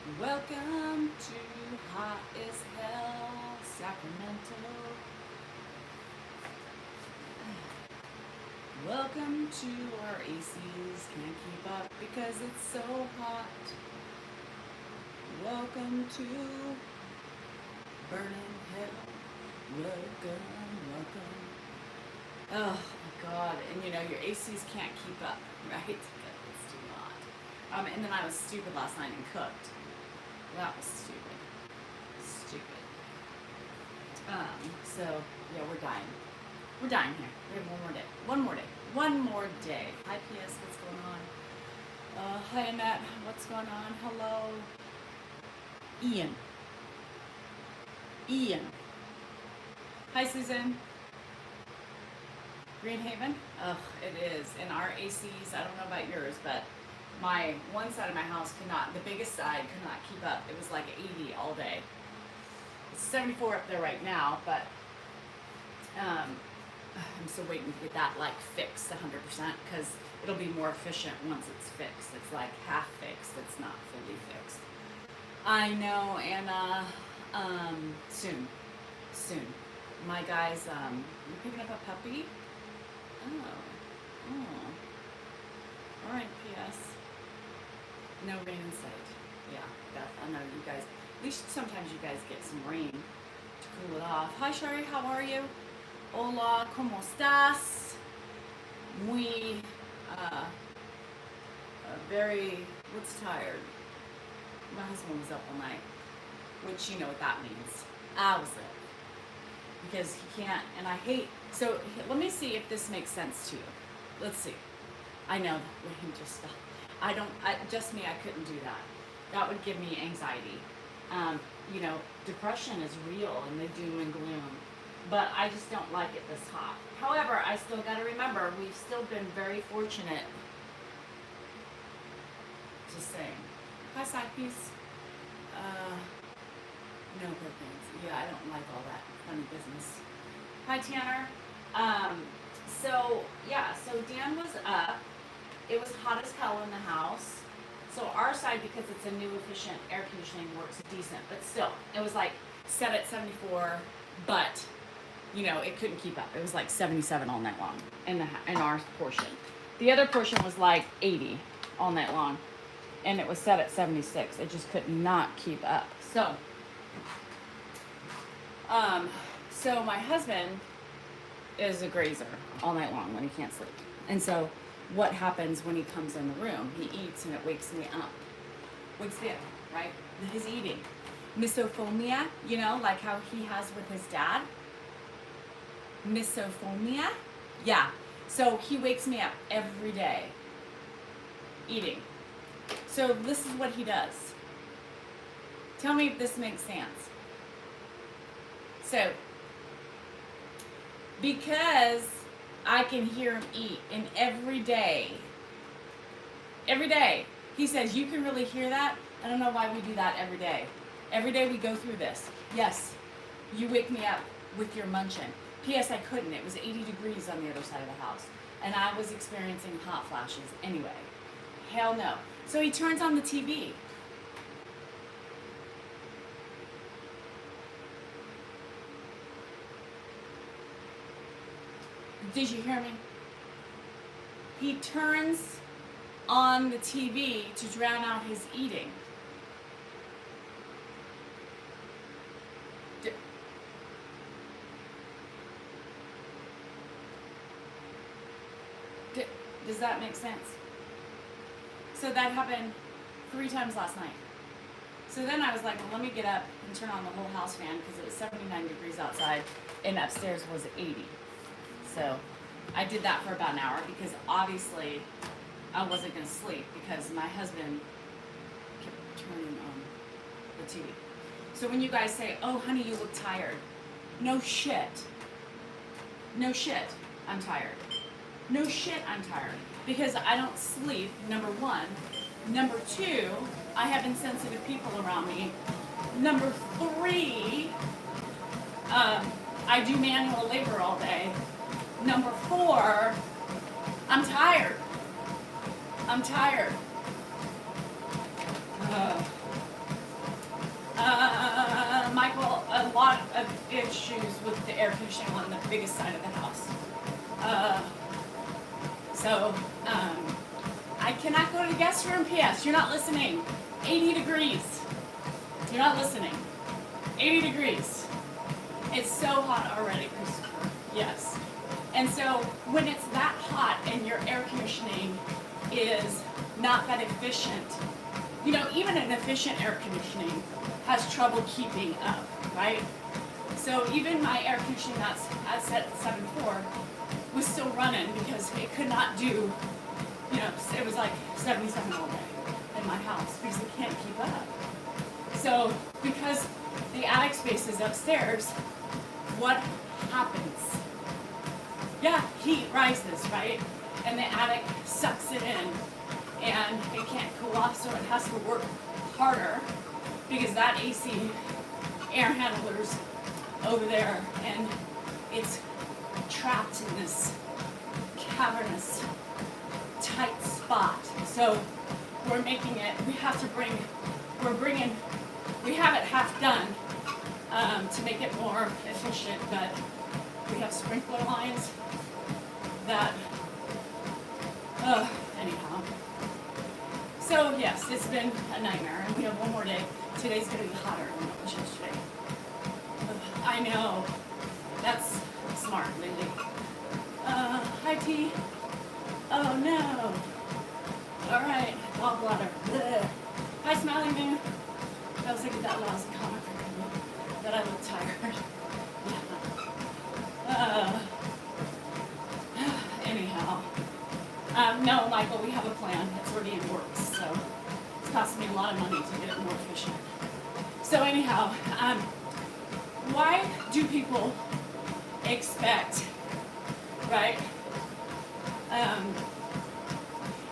Welcome to Hot as Hell, Sacramento. Welcome to our ACs. Can't keep up because it's so hot. Welcome to Burning Hell. Welcome. Oh my God. And you know, your ACs can't keep up, right? Because it's too hot. And then I was stupid last night and cooked. That was stupid. Stupid. So, yeah, we're dying. We're dying here. We have one more day. One more day. One more day. Hi, PS. What's going on? Hi, Annette. What's going on? Hello. Ian. Ian. Hi, Susan. Greenhaven? Ugh, it is. And our ACs, I don't know about yours, but my one side of my house could not, the biggest side could not keep up. It was like 80 all day. It's 74 up there right now, but I'm still waiting to get that like fixed 100% because it'll be more efficient once it's fixed. It's like half fixed. It's not fully fixed. I know, Anna. Soon. My guys, you picking up a puppy? Oh. All right, PS. No rain in sight. Yeah, Beth, I know you guys, at least sometimes you guys get some rain to cool it off. Hi, Shari, how are you? Hola, ¿cómo estás? Muy, what's tired? My husband was up all night, which you know what that means. I was up. Because he can't, and I hate, so let me see if this makes sense to you. Let's see. I know, let him just stop. Just me, I couldn't do that. That would give me anxiety. You know, depression is real and the doom and gloom, but I just don't like it this hot. However, I still got to remember, we've still been very fortunate. Just saying. Hi, side piece. No good things. Yeah, I don't like all that funny business. Hi, Tanner. So Dan was up. It was hot as hell in the house. So our side, because it's a new efficient air conditioning, works decent, but still, it was like set at 74, but you know, it couldn't keep up. It was like 77 all night long in our portion. The other portion was like 80 all night long, and it was set at 76. It just could not keep up. So my husband is a grazer all night long when he can't sleep. And so what happens when he comes in the room? He eats and it wakes me up. Wakes me up, right? His eating. Misophonia, you know, like how he has with his dad. Misophonia? Yeah. So he wakes me up every day eating. So this is what he does. Tell me if this makes sense. So, because I can hear him eat, and every day, he says, you can really hear that? I don't know why we do that every day. Every day we go through this. Yes, you wake me up with your munching. P.S. I couldn't. It was 80 degrees on the other side of the house, and I was experiencing hot flashes anyway. Hell no. So he turns on the TV. Did you hear me? He turns on the TV to drown out his eating. Does that make sense? So that happened 3 times last night. So then I was like, well, let me get up and turn on the whole house fan because it was 79 degrees outside and upstairs was 80. So I did that for about an hour because obviously I wasn't going to sleep because my husband kept turning on the TV. So when you guys say, oh, honey, you look tired. No shit. No shit, I'm tired. No shit, I'm tired. Because I don't sleep, number 1. Number 2, I have insensitive people around me. Number 3, I do manual labor all day. Number 4, I'm tired. I'm tired. lot of issues with the air conditioning on the biggest side of the house. I cannot go to the guest room. P.S. You're not listening. 80 degrees. You're not listening. 80 degrees. It's so hot already, Christopher. Yes. And so when it's that hot and your air conditioning is not that efficient, you know, even an efficient air conditioning has trouble keeping up, right? So even my air conditioning that's set at 7.4 was still running because it could not do, you know, it was like 77 all day in my house because it can't keep up. So because the attic space is upstairs, what happens? Yeah, heat rises, right? And the attic sucks it in and it can't cool off, so it has to work harder because that AC air handler's over there and it's trapped in this cavernous tight spot. So we're making it, we have it half done to make it more efficient, but we have sprinkler lines that, anyhow. So yes, it's been a nightmare and we have one more day. Today's gonna be hotter than it was yesterday. I know, that's smart, Lindy. Hi T. Oh no. All right, gallbladder. Blech. Hi Smiling Moon. I was thinking that lousy comment for you, that I look tired. Anyhow. No, Michael, we have a plan. It's already in works, so it's costing me a lot of money to get it more efficient. So anyhow, why do people expect, right?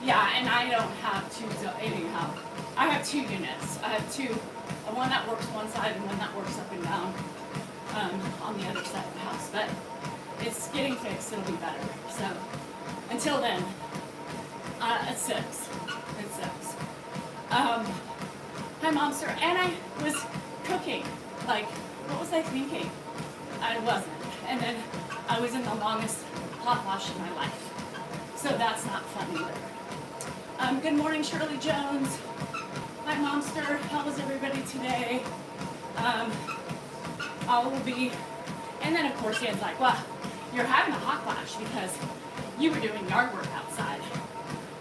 Yeah, and I don't have two, anyhow. I have 2 units. I have 2, one that works one side and one that works up and down on the other side of the house. But it's getting fixed, it'll be better. So until then, it sucks. It sucks. Hi Mom, sir. And I was cooking. Like, what was I thinking? I wasn't. And then I was in the longest hot flash in my life. So that's not fun either. Good morning, Shirley Jones. Hi, Momster. How was everybody today? I will be, and then of course Dan's like, well, you're having a hot flash because you were doing yard work outside.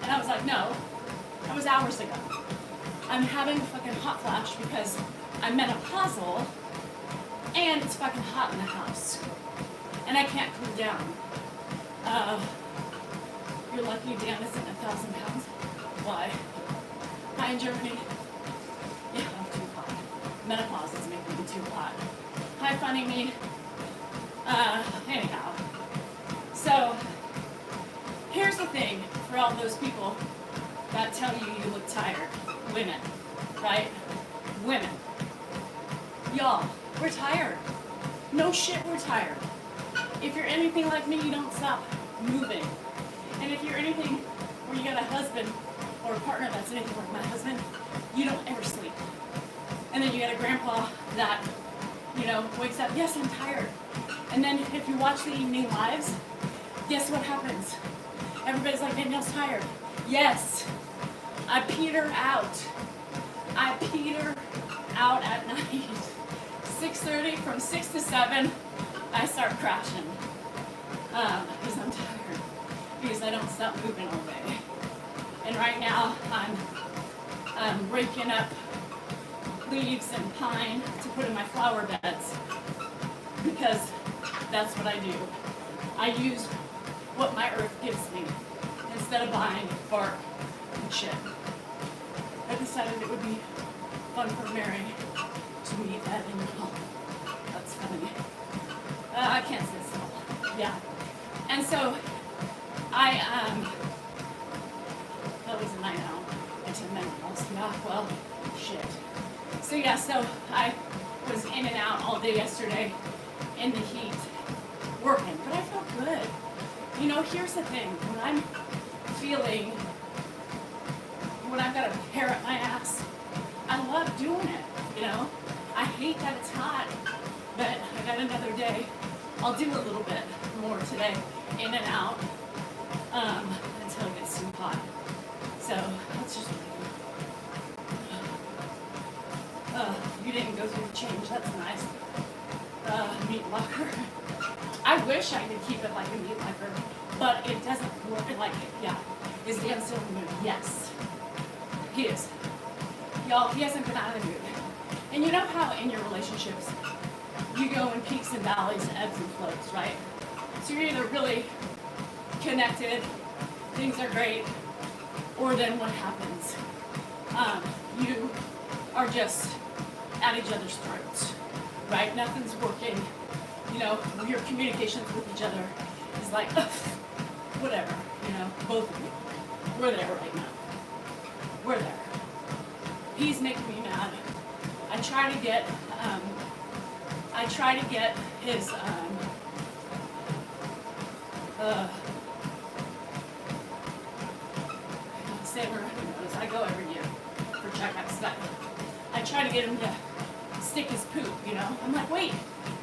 And I was like, no, that was hours ago. I'm having a fucking hot flash because I'm menopausal and it's fucking hot in the house. And I can't cool down. You're lucky Dan isn't 1,000 pounds. Why? Hi in Germany. Yeah, I'm too hot. Menopause is making me too hot. Hi, funny me. Anyhow. So, here's the thing for all those people that tell you you look tired. Women, right? Women. Y'all, we're tired. No shit, we're tired. If you're anything like me, you don't stop moving. And if you're anything where you got a husband or a partner that's anything like my husband, you don't ever sleep. And then you got a grandpa that, you know, wakes up, yes, I'm tired. And then if you watch the evening lives, guess what happens? Everybody's like, Danielle's tired. Yes, I peter out. I peter out at night. 6:30, from 6 to 7, I start crashing. Because I'm tired. Because I don't stop moving all day. And right now, I'm raking up leaves and pine to put in my flower beds. Because that's what I do. I use what my earth gives me instead of buying bark and shit. I decided it would be fun for Mary to meet that in the home. That's funny. I can't sit still. Yeah. And so that was a night out into menopause. Yeah, well, shit. So yeah, so I was in and out all day yesterday in the heat, working, but I felt good. You know, here's the thing, when I've got a hair up my ass, I love doing it, you know? I hate that it's hot, but day. I'll do a little bit more today, in and out, until it gets too hot. So let's just. You didn't go through the change. That's nice. Meat locker. I wish I could keep it like a meat locker, but it doesn't work like it. Yeah. Is Dan still in the mood? Yes. He is. Y'all, he hasn't been out of the mood. And you know how in your relationships, you go in peaks and valleys, ebbs and flows, right? So you're either really connected, things are great, or then what happens? You are just at each other's throats, right? Nothing's working. You know, your communications with each other is like, whatever, you know, both of you. We're there right now. We're there. He's making me mad. I try to get his, say where he knows, I go every year for checkups, but I try to get him to stick his poop, you know? I'm like, wait,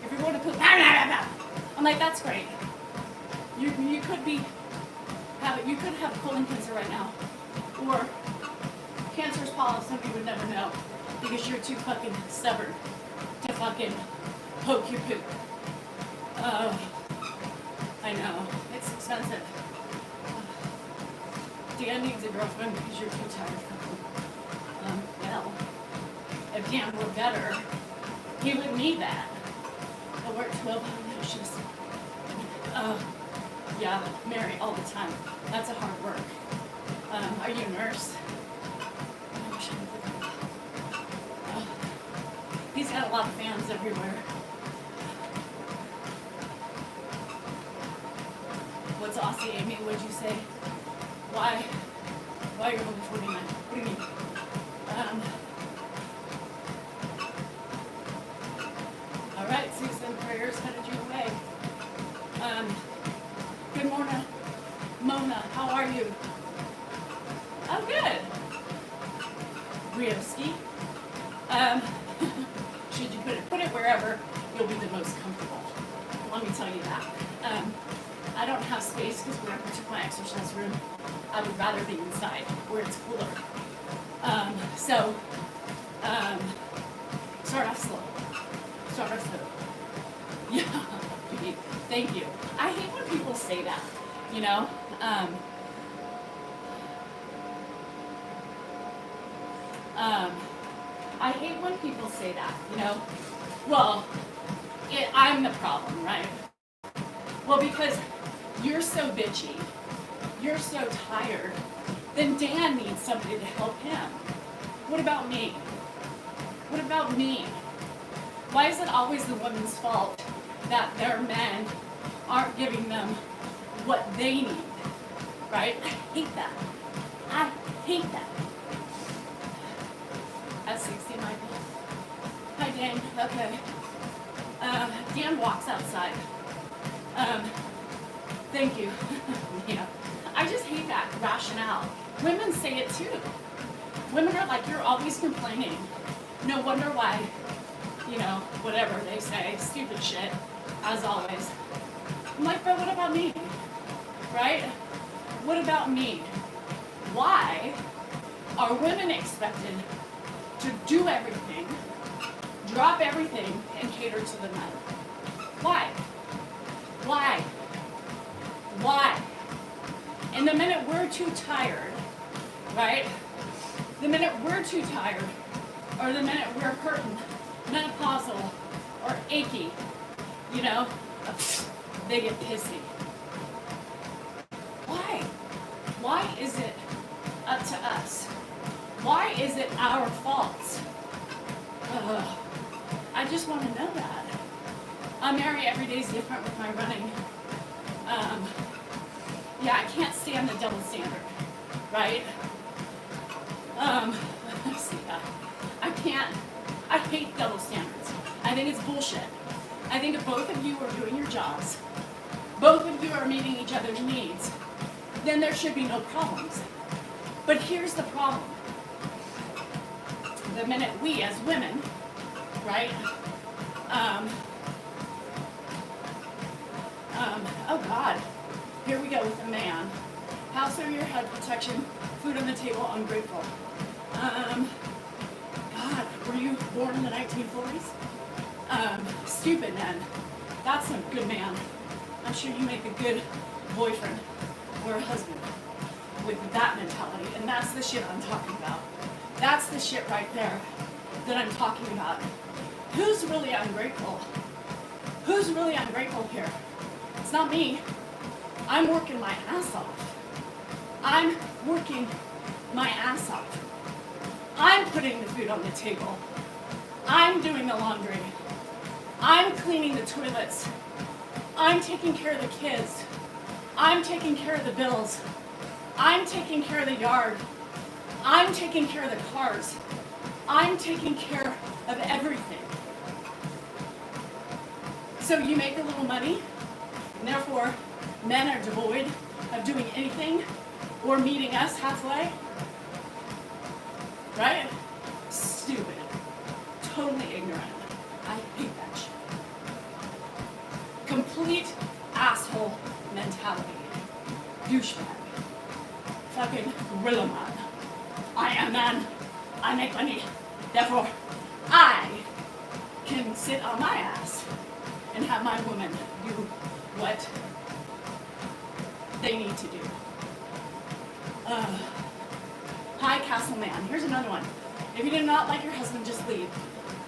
if you're going to poop, I'm like, that's great. You could have colon cancer right now, or cancerous polyps, and we would never know, because you're too fucking stubborn to fucking poke your poop. I know, it's expensive. Dan needs a girlfriend because you're too tired for him. Well, if Dan were better, he would need that. I work 12-hour shifts. Yeah, Mary, all the time. That's a hard work. Are you a nurse? He's got a lot of fans everywhere. What's Aussie, Amy? What'd you say? Why are you only 49? What do you mean? All right, Susan, prayers headed your way. Good morning, Mona. How are you? I'm good. Rioski. Should you put it wherever you'll be the most comfortable? Let me tell you that. I don't have space because whenever I took my exercise room, I would rather be inside where it's cooler. Start off slow. Yeah, thank you. I hate when people say that, you know. I hate when people say that, you know. Well, I'm the problem, right? Well, because you're so bitchy, you're so tired, then Dan needs somebody to help him. What about me? What about me? Why is it always the woman's fault that their men aren't giving them what they need? Right? I hate that. I hate that. At 60, Michael. Hi, Dan. Okay. Dan walks outside. Thank you. Yeah. I just hate that rationale. Women say it too. Women are like, you're always complaining. No wonder why, you know, whatever they say, stupid shit, as always. I'm like, but what about me? Right? What about me? Why are women expected to do everything, drop everything, and cater to the men? Why? Why? Why? And the minute we're too tired, right? The minute we're too tired, or the minute we're hurting, menopausal, or achy, you know, they get pissy. Why? Why is it up to us? Why is it our fault? I just want to know that. Mary, every day's different with my running. Yeah, I can't stand the double standard, right? See that. I hate double standards. I think it's bullshit. I think if both of you are doing your jobs, both of you are meeting each other's needs, then there should be no problems. But here's the problem. The minute we as women, right, Oh God, here we go with a man. House over your head, protection, food on the table, ungrateful. God, were you born in the 1940s? Stupid man. That's a good man. I'm sure you make a good boyfriend or a husband with that mentality. And that's the shit I'm talking about. That's the shit right there that I'm talking about. Who's really ungrateful? Who's really ungrateful here? It's not me. I'm working my ass off. I'm working my ass off. I'm putting the food on the table. I'm doing the laundry. I'm cleaning the toilets. I'm taking care of the kids. I'm taking care of the bills. I'm taking care of the yard. I'm taking care of the cars. I'm taking care of everything. So you make a little money, and therefore men are devoid of doing anything or meeting us halfway. Right? Stupid. Totally ignorant. I hate that shit. Complete asshole mentality. Douchebag. Fucking gorilla man. I am man. I make money. Therefore, I can sit on my ass and have my woman do what they need to do. High Castle man. Here's another one. If you do not like your husband, just leave.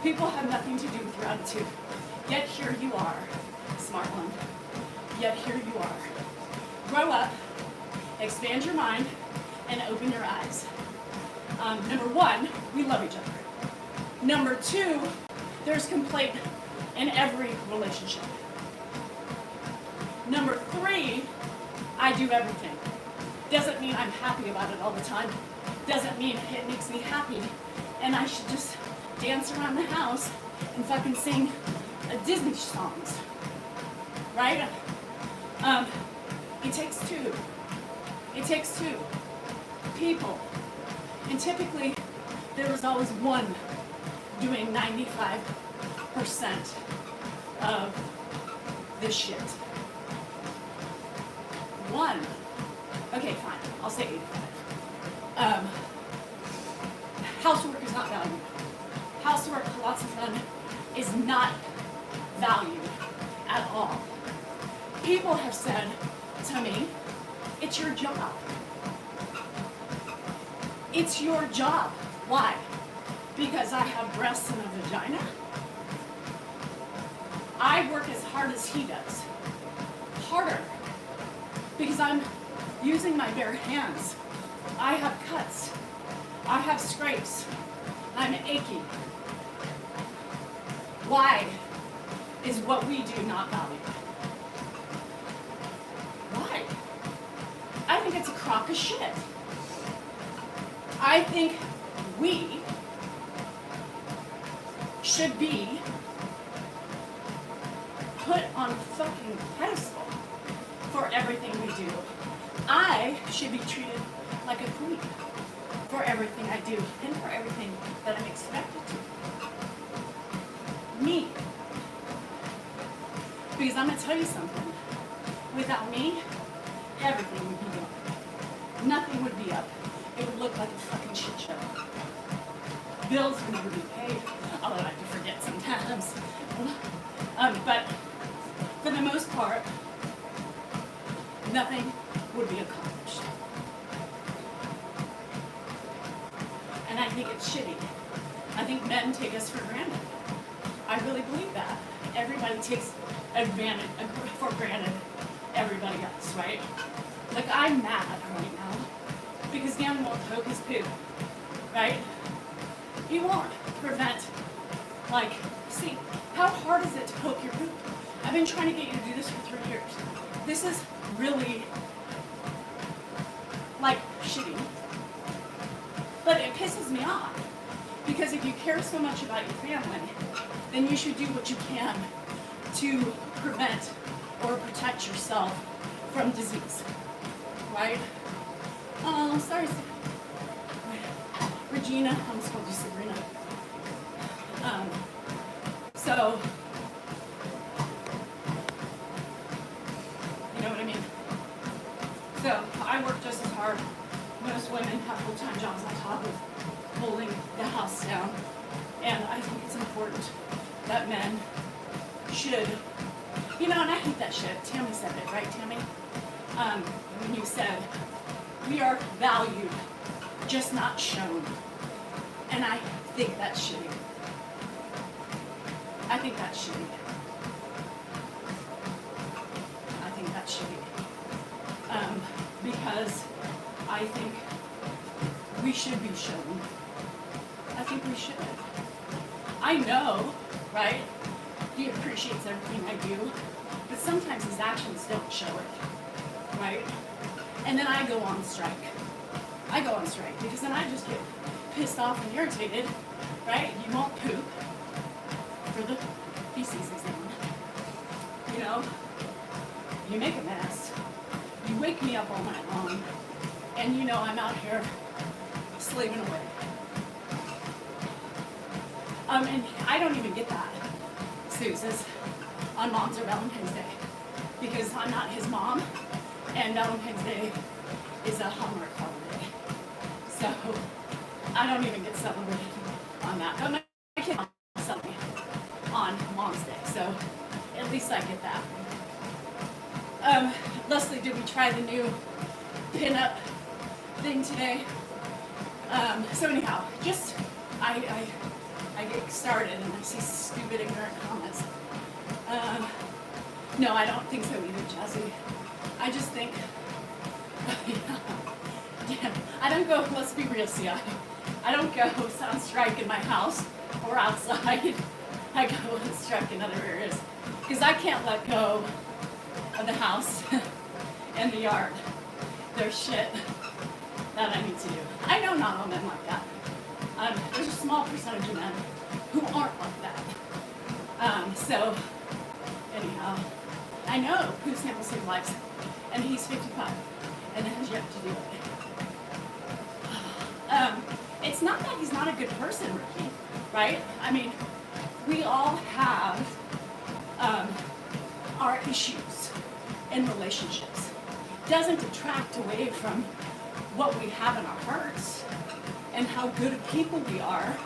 People have nothing to do with your attitude. Yet here you are. Smart one. Yet here you are. Grow up, expand your mind, and open your eyes. Number one, we love each other. Number two, there's complaint in every relationship. Number three, I do everything. Doesn't mean I'm happy about it all the time. Doesn't mean it makes me happy and I should just dance around the house and fucking sing Disney songs, right? It takes two. It takes two people. And typically, there was always one doing 95% of this shit. One. Okay, fine. I'll say 85. Housework is not valued. Housework, lots of fun, is not valued at all. People have said to me, it's your job. It's your job. Why? Because I have breasts and a vagina? I work as hard as he does. Harder. Because I'm using my bare hands. I have cuts. I have scrapes. I'm achy. Why is what we do not valued? Why? I think it's a crock of shit. I think we should be put on a fucking pedestal for everything we do. I should be treated like a queen for everything I do and for everything that I'm expected to. Me. Because I'm going to tell you something. Without me, everything would be up. Nothing would be up. It would look like a fucking shit show. Bills would never be paid, although I do forget sometimes. But for the most part, nothing would be accomplished. And I think it's shitty. I think men take us for granted. I really believe that. Everybody takes advantage for granted everybody else, right? Like, I'm mad right now because Dan won't poke his poop, right? He won't prevent, like, see, how hard is it to poke your poop? I've been trying to get you to do this for 3 years. This is really, like, shitty. But it pisses me off because if you care so much about your family, then you should do what you can to prevent or protect yourself from disease, right? Oh, sorry, Regina. I almost called you Sabrina. So women have full-time jobs on top of holding the house down. And I think it's important that men should, you know, and I hate that shit. Tammy said it, right, Tammy? When you said, we are valued, just not shown. And I think that's shitty. I think that's shitty. I think that's shitty. Because I think we should be shown. I think we should. I know, right? He appreciates everything I do, but sometimes his actions don't show it, right? And then I go on strike. I go on strike because then I just get pissed off and irritated, right? You won't poop for the feces exam. You know, you make a mess. You wake me up all night long, and you know I'm out here slaving away. And I don't even get that, Suze, on Moms or Valentine's Day, because I'm not his mom, and Valentine's Day is a Hallmark holiday. So I don't even get celebrated on that. But my kid celebrates on Mom's Day, so at least I get that. Leslie, did we try the new pin-up thing today? So anyhow, just I get started and I see stupid ignorant comments. No, I don't think so either, Jazzy. I just think, I don't go, let's be real, CI. I don't go on strike in my house or outside. I go on strike in other areas because I can't let go of the house and the yard. There's shit that I need to do. I know not all men like that. There's a small percentage of men who aren't like that. So, anyhow, I know who Sample Save Lives, and he's 55 and has yet to do it. It's not that he's not a good person, Ricky, right? I mean, we all have our issues in relationships. Doesn't detract away from what we have in our hearts and how good of people we are.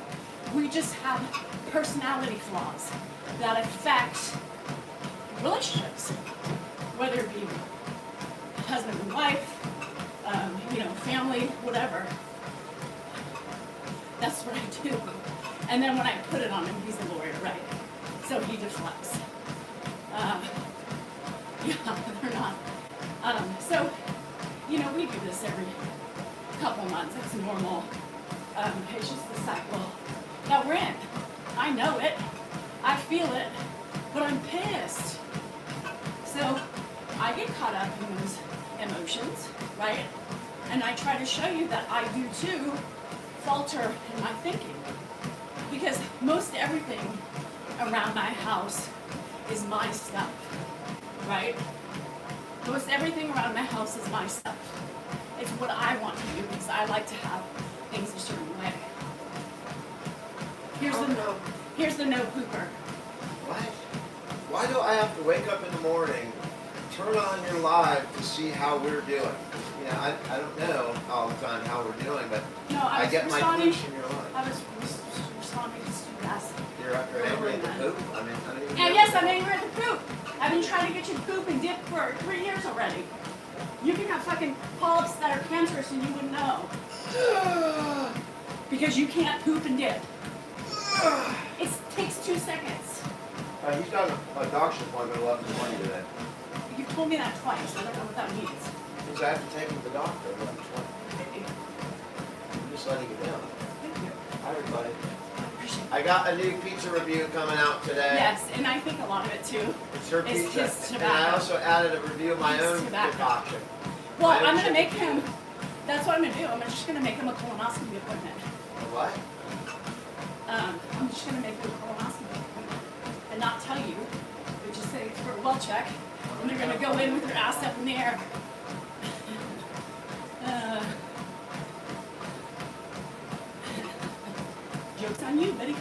We just have personality flaws that affect relationships, whether it be husband and wife, family, whatever. That's what I do. And then when I put it on him, he's a lawyer, right? So he deflects. They're not. So, we do this every couple months. It's normal. It's just the cycle that we're in. I know it. I feel it. But I'm pissed. So, I get caught up in those emotions, right? And I try to show you that I do too falter in my thinking. Because most everything around my house is my stuff, right? Most everything around my house is my stuff. It's what I want to do because I like to have things a certain way. Here's the no pooper. What? Why do I have to wake up in the morning, turn on your live to see how we're doing? I don't know all the time how we're doing, but No, I get my clues from your live. I was responding to Stu Bass. You're angry at the poop? I don't even know. And yes, I'm angry at the poop. I've been trying to get you to poop and dip for 3 years already. You can have fucking polyps that are cancerous and you wouldn't know. Because you can't poop and dip. It takes 2 seconds. He's got a doctor's appointment at 11:20 today. You've told me that twice. I don't know what that means. Because I have to take him to the doctor at 11:20. I'm just letting you know. Thank you. Hi, everybody. I appreciate it. I got a new pizza review coming out today. Yes, and I think a lot of it too. It's her It's pizza. his And tobacco. I also added a review of my His own tobacco. concoction. Well, My own I'm going to make chicken. him, that's what I'm going to do. I'm just going to make him a colonoscopy appointment. A what? I'm just going to make him a colonoscopy appointment and not tell you, but just say it's for a well check. And they're going to go in with your ass up in the air. Joke's on you, buddy.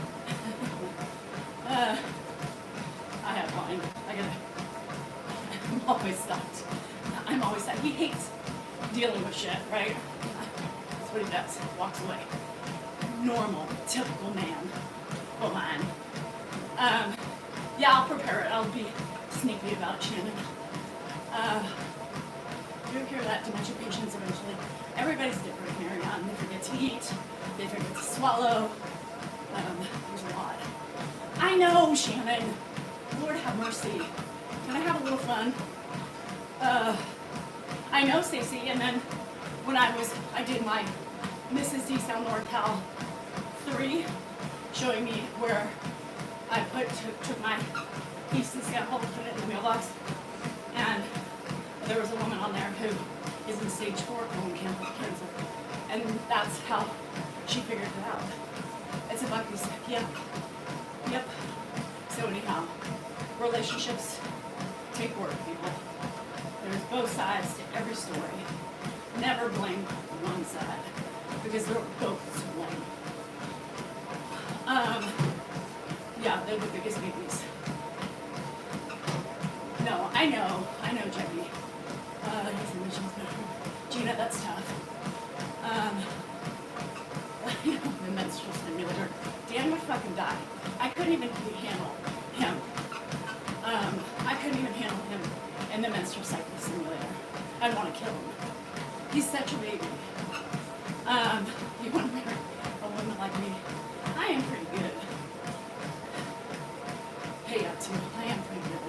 I have mine. I'm always stopped. I'm always stopped. He hates dealing with shit, right? what he does. Walks away. Normal, typical man. Woman. Yeah, I'll prepare it. I'll be sneaky about it, Shannon. You'll hear that dementia patients eventually. Everybody's different, Marianne. They forget to eat. They forget to swallow. There's a lot. I know, Shannon. Lord have mercy. Can I have a little fun? I know, Stacey. And then when I did my Mrs. D. Sound NorCal 3, showing me where I took my feces sample, put it in the mailbox, and there was a woman on there who is in stage 4 colon cancer, and that's how she figured it out. It's a Bucky's. Yep. So anyhow, relationships take work, people. There's both sides to every story. Never blame one side, because they're both to blame. Yeah, they're the biggest babies. No, I know, Jackie. Gina, that's tough. The menstrual stimulator. Dan would fucking die. I couldn't even handle him. I couldn't even handle him in the menstrual cycle simulator. I'd want to kill him. He's such a baby. You want to marry a woman like me? I am pretty good. Hey, up to. I am pretty good.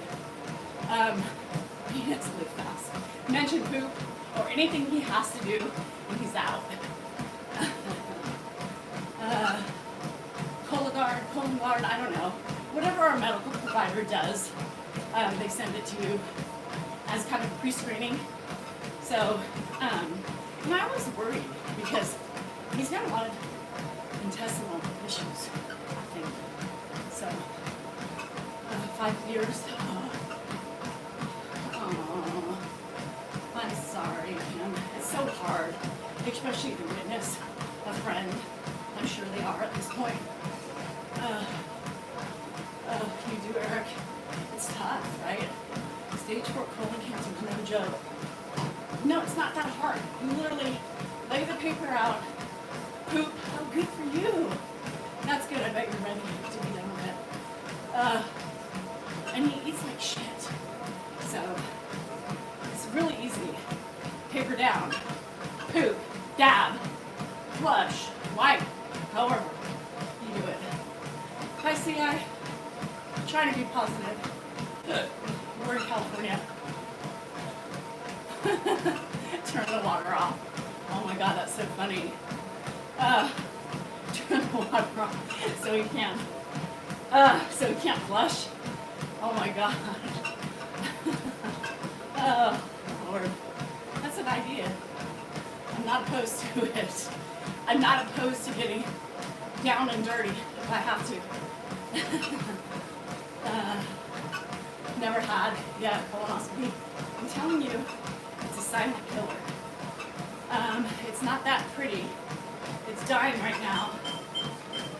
He has to live fast. Mention poop or anything he has to do when he's out. Cologuard, I don't know. Whatever our medical provider does, they send it to you as kind of pre-screening. So, I was worried because he's got a lot of intestinal issues, I think. So, 5 years. I'm sorry, Kim. It's so hard, especially to witness a friend. I'm sure they are at this point. You do, Eric. It's tough, right? Stage 4 colon cancer is no joke. No, it's not that hard. You literally lay the paper out, poop. Oh, good for you. That's good. I bet you're ready to be done with it. And he eats like shit. So, it's really easy. Paper down, poop, dab, flush, wipe, however you do it. Hi, CI. Trying to be positive. We're in California. Turn the water off. Oh my God, that's so funny. Turn the water off so he can't flush. Oh my God. Oh Lord, that's an idea. I'm not opposed to it. I'm not opposed to getting down and dirty if I have to. Never had, colonoscopy. I'm telling you, it's a silent killer. It's not that pretty. It's dying right now.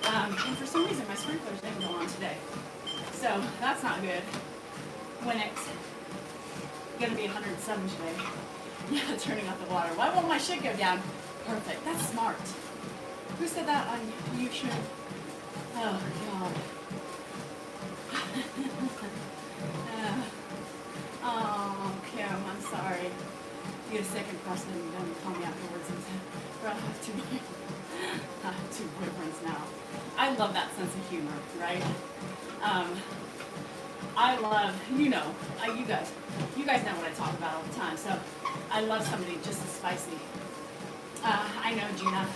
And for some reason, my sprinklers didn't go on today. So that's not good. When it's gonna be 107 today. Yeah, turning off the water. Why won't my shit go down? Perfect. That's smart. Who said that on YouTube? Oh God. Oh, Kim, I'm sorry. You get a second person and then call me afterwards and say, bro, I have two boyfriends now. I love that sense of humor, right? I love, you guys know what I talk about all the time, so I love somebody just as spicy. I know, Gina.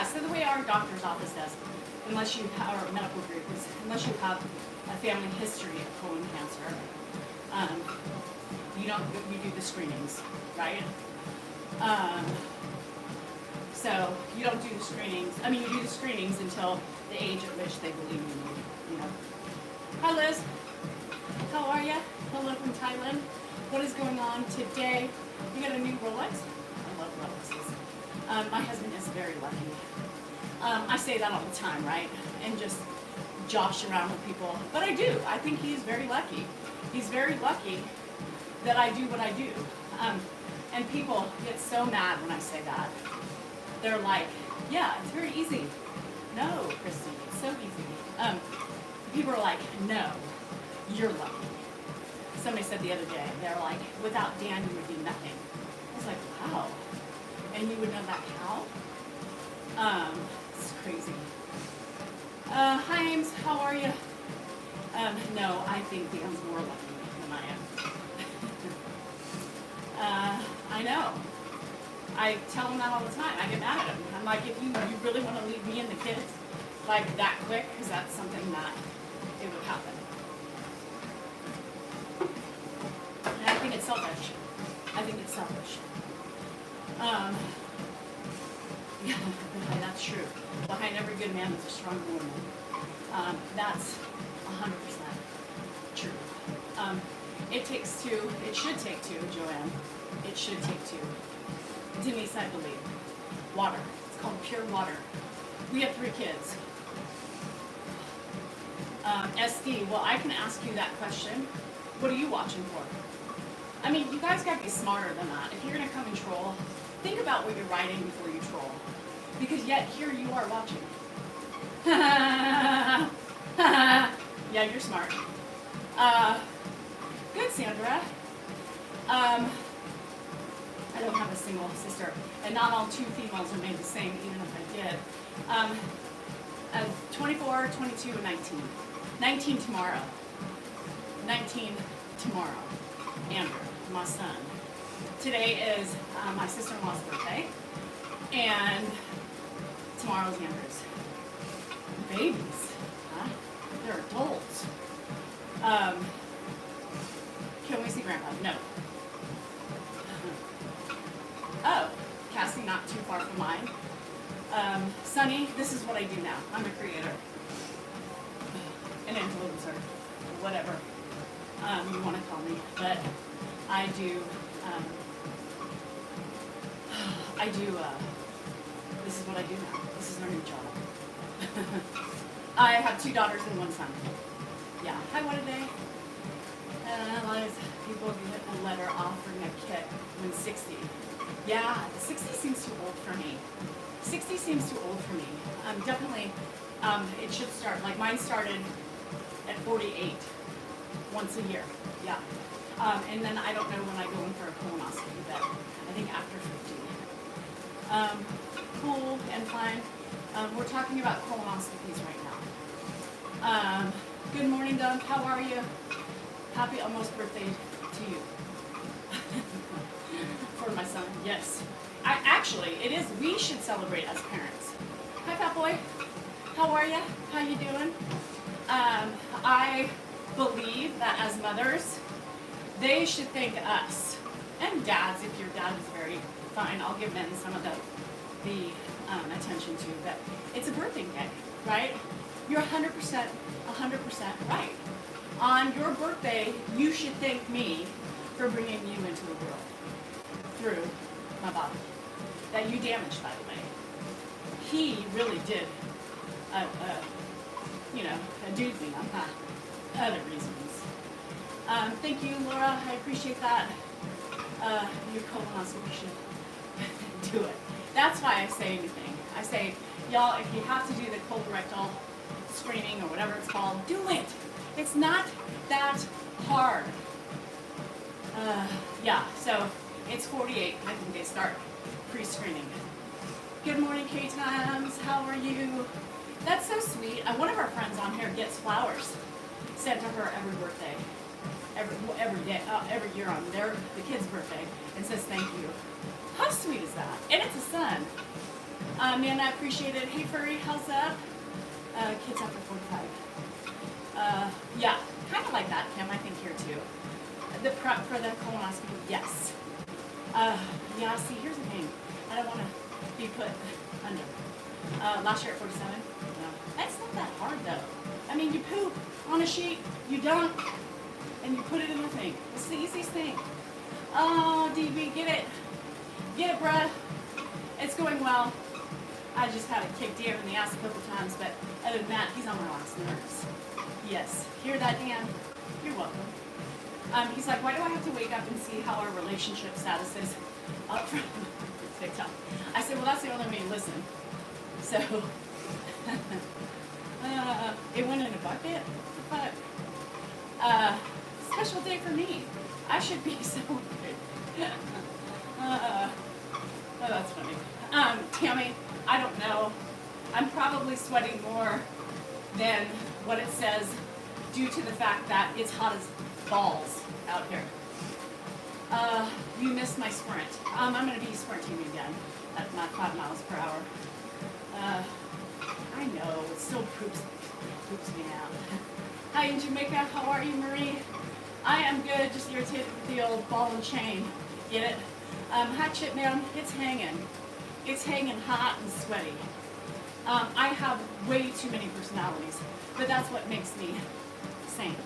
So the way our doctor's office does, unless you have, our medical group is, unless you have a family history of colon cancer, you do the screenings, right? So you don't do the screenings. I mean, you do the screenings until the age at which they believe in you. Hi, Liz. How are you? Hello from Thailand. What is going on today? You got a new Rolex? I love Rolexes. My husband is very lucky. I say that all the time, right? And just josh around with people. But I do. I think he's very lucky. He's very lucky that I do what I do. And people get so mad when I say that. They're like, yeah, it's very easy. No, Christy, it's so easy. People are like, no, you're lucky. Somebody said the other day, they're like, without Dan, you would be nothing. I was like, wow. And you would know that how? It's crazy. Hi, Ames, how are you? No, I think Dan's more lucky than I am. I know. I tell him that all the time. I get mad at him. I'm like, if you really want to leave me and the kids like that quick, because that's something that it would happen. And I think it's selfish. I think it's selfish. Yeah, that's true. Behind every good man is a strong woman. That's 100% true. It takes two. It should take two, Joanne. It should take two. Denise, I believe. Water. It's called pure water. We have 3 kids. SD, well, I can ask you that question. What are you watching for? I mean, you guys got to be smarter than that. If you're going to come and troll, think about what you're writing before you troll. Because yet, here you are watching. Yeah, you're smart. Good, Sandra. I don't have a single sister, and not all 2 females are made the same, even if I did. 24, 22, and 19. 19 tomorrow. 19 tomorrow. Andrew, my son. Today is my sister-in-law's birthday, and tomorrow's Andrew's. Babies, huh? They're adults. Can we see Grandpa? No. Oh, Cassie, not too far from mine. Sunny, this is what I do now. I'm a creator, an influencer, whatever you want to call me. But I do, this is what I do now. This is our new job. I have 2 daughters and 1 son. Yeah. Hi, what a day. A lot of people get a letter offering a kit when 60. Yeah, 60 seems too old for me. 60 seems too old for me. Definitely, it should start. Like mine started at 48, once a year. Yeah. And then I don't know when I go in for a colonoscopy, but I think after 50. Cool and fine. We're talking about colonoscopies right now. Good morning, Doug. How are you? Happy almost birthday to you. For my son, yes. Actually, it is. We should celebrate as parents. Hi, Fat Boy. How are you? How you doing? I believe that as mothers, they should thank us. And dads, if your dad is very fine, I'll give men some of the attention to. But it's a birthing day, right? You're 100% right. On your birthday, you should thank me for bringing you into the world through my body that you damaged, by the way. He really did, a dude thing on that. Other reasons. Thank you, Laura. I appreciate that. Your colonoscopy should do it. That's why I say anything. I say, y'all, if you have to do the colorectal screening or whatever it's called, do it. It's not that hard. Yeah, so it's 48. I think they start pre-screening. Good morning, K-Times. How are you? That's so sweet. One of our friends on here gets flowers sent to her every birthday, every day, every year on the kid's birthday, and says thank you. How sweet is that? And it's a son. Man, I appreciate it. Hey, Furry, how's that? Kids after 45. Yeah, kind of like that, Kim, I think here too. The prep for the colonoscopy, yes. Yeah, see, here's the thing. I don't want to be put under. Last year at 47, no. That's not that hard though. I mean, you poop on a sheet, you dunk, and you put it in the thing. It's the easiest thing. Oh, DB, get it. Get it, bruh. It's going well. I just had to kick Dan in the ass a couple times, but other than that, he's on my last nerves. Yes. Hear that, Dan? You're welcome. He's like, why do I have to wake up and see how our relationship status is up from TikTok? I said, well, that's the only way you listen. So, it went in a bucket. What the fuck? Special day for me. I should be celebrated. Oh, that's funny. Tammy, I don't know. I'm probably sweating more than what it says due to the fact that it's hot as balls out here. You missed my sprint. I'm going to be sprinting again at my 5 miles per hour. I know, it still poops me out. Hi in Jamaica, how are you, Marie? I am good, just irritated with the old ball and chain. Get it? Hi, Chip Man, it's hanging. It's hanging hot and sweaty. I have way too many personalities, but that's what makes me sane.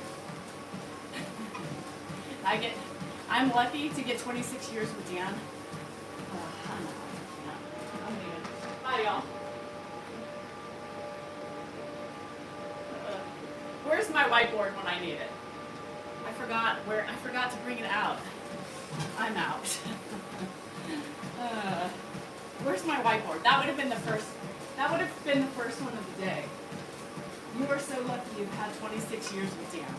I'm lucky to get 26 years with Dan. I'm leaving. Bye, y'all. Where's my whiteboard when I need it? I forgot to bring it out. I'm out. Where's my whiteboard? That would have been the first one of the day. You are so lucky you've had 26 years with Dan.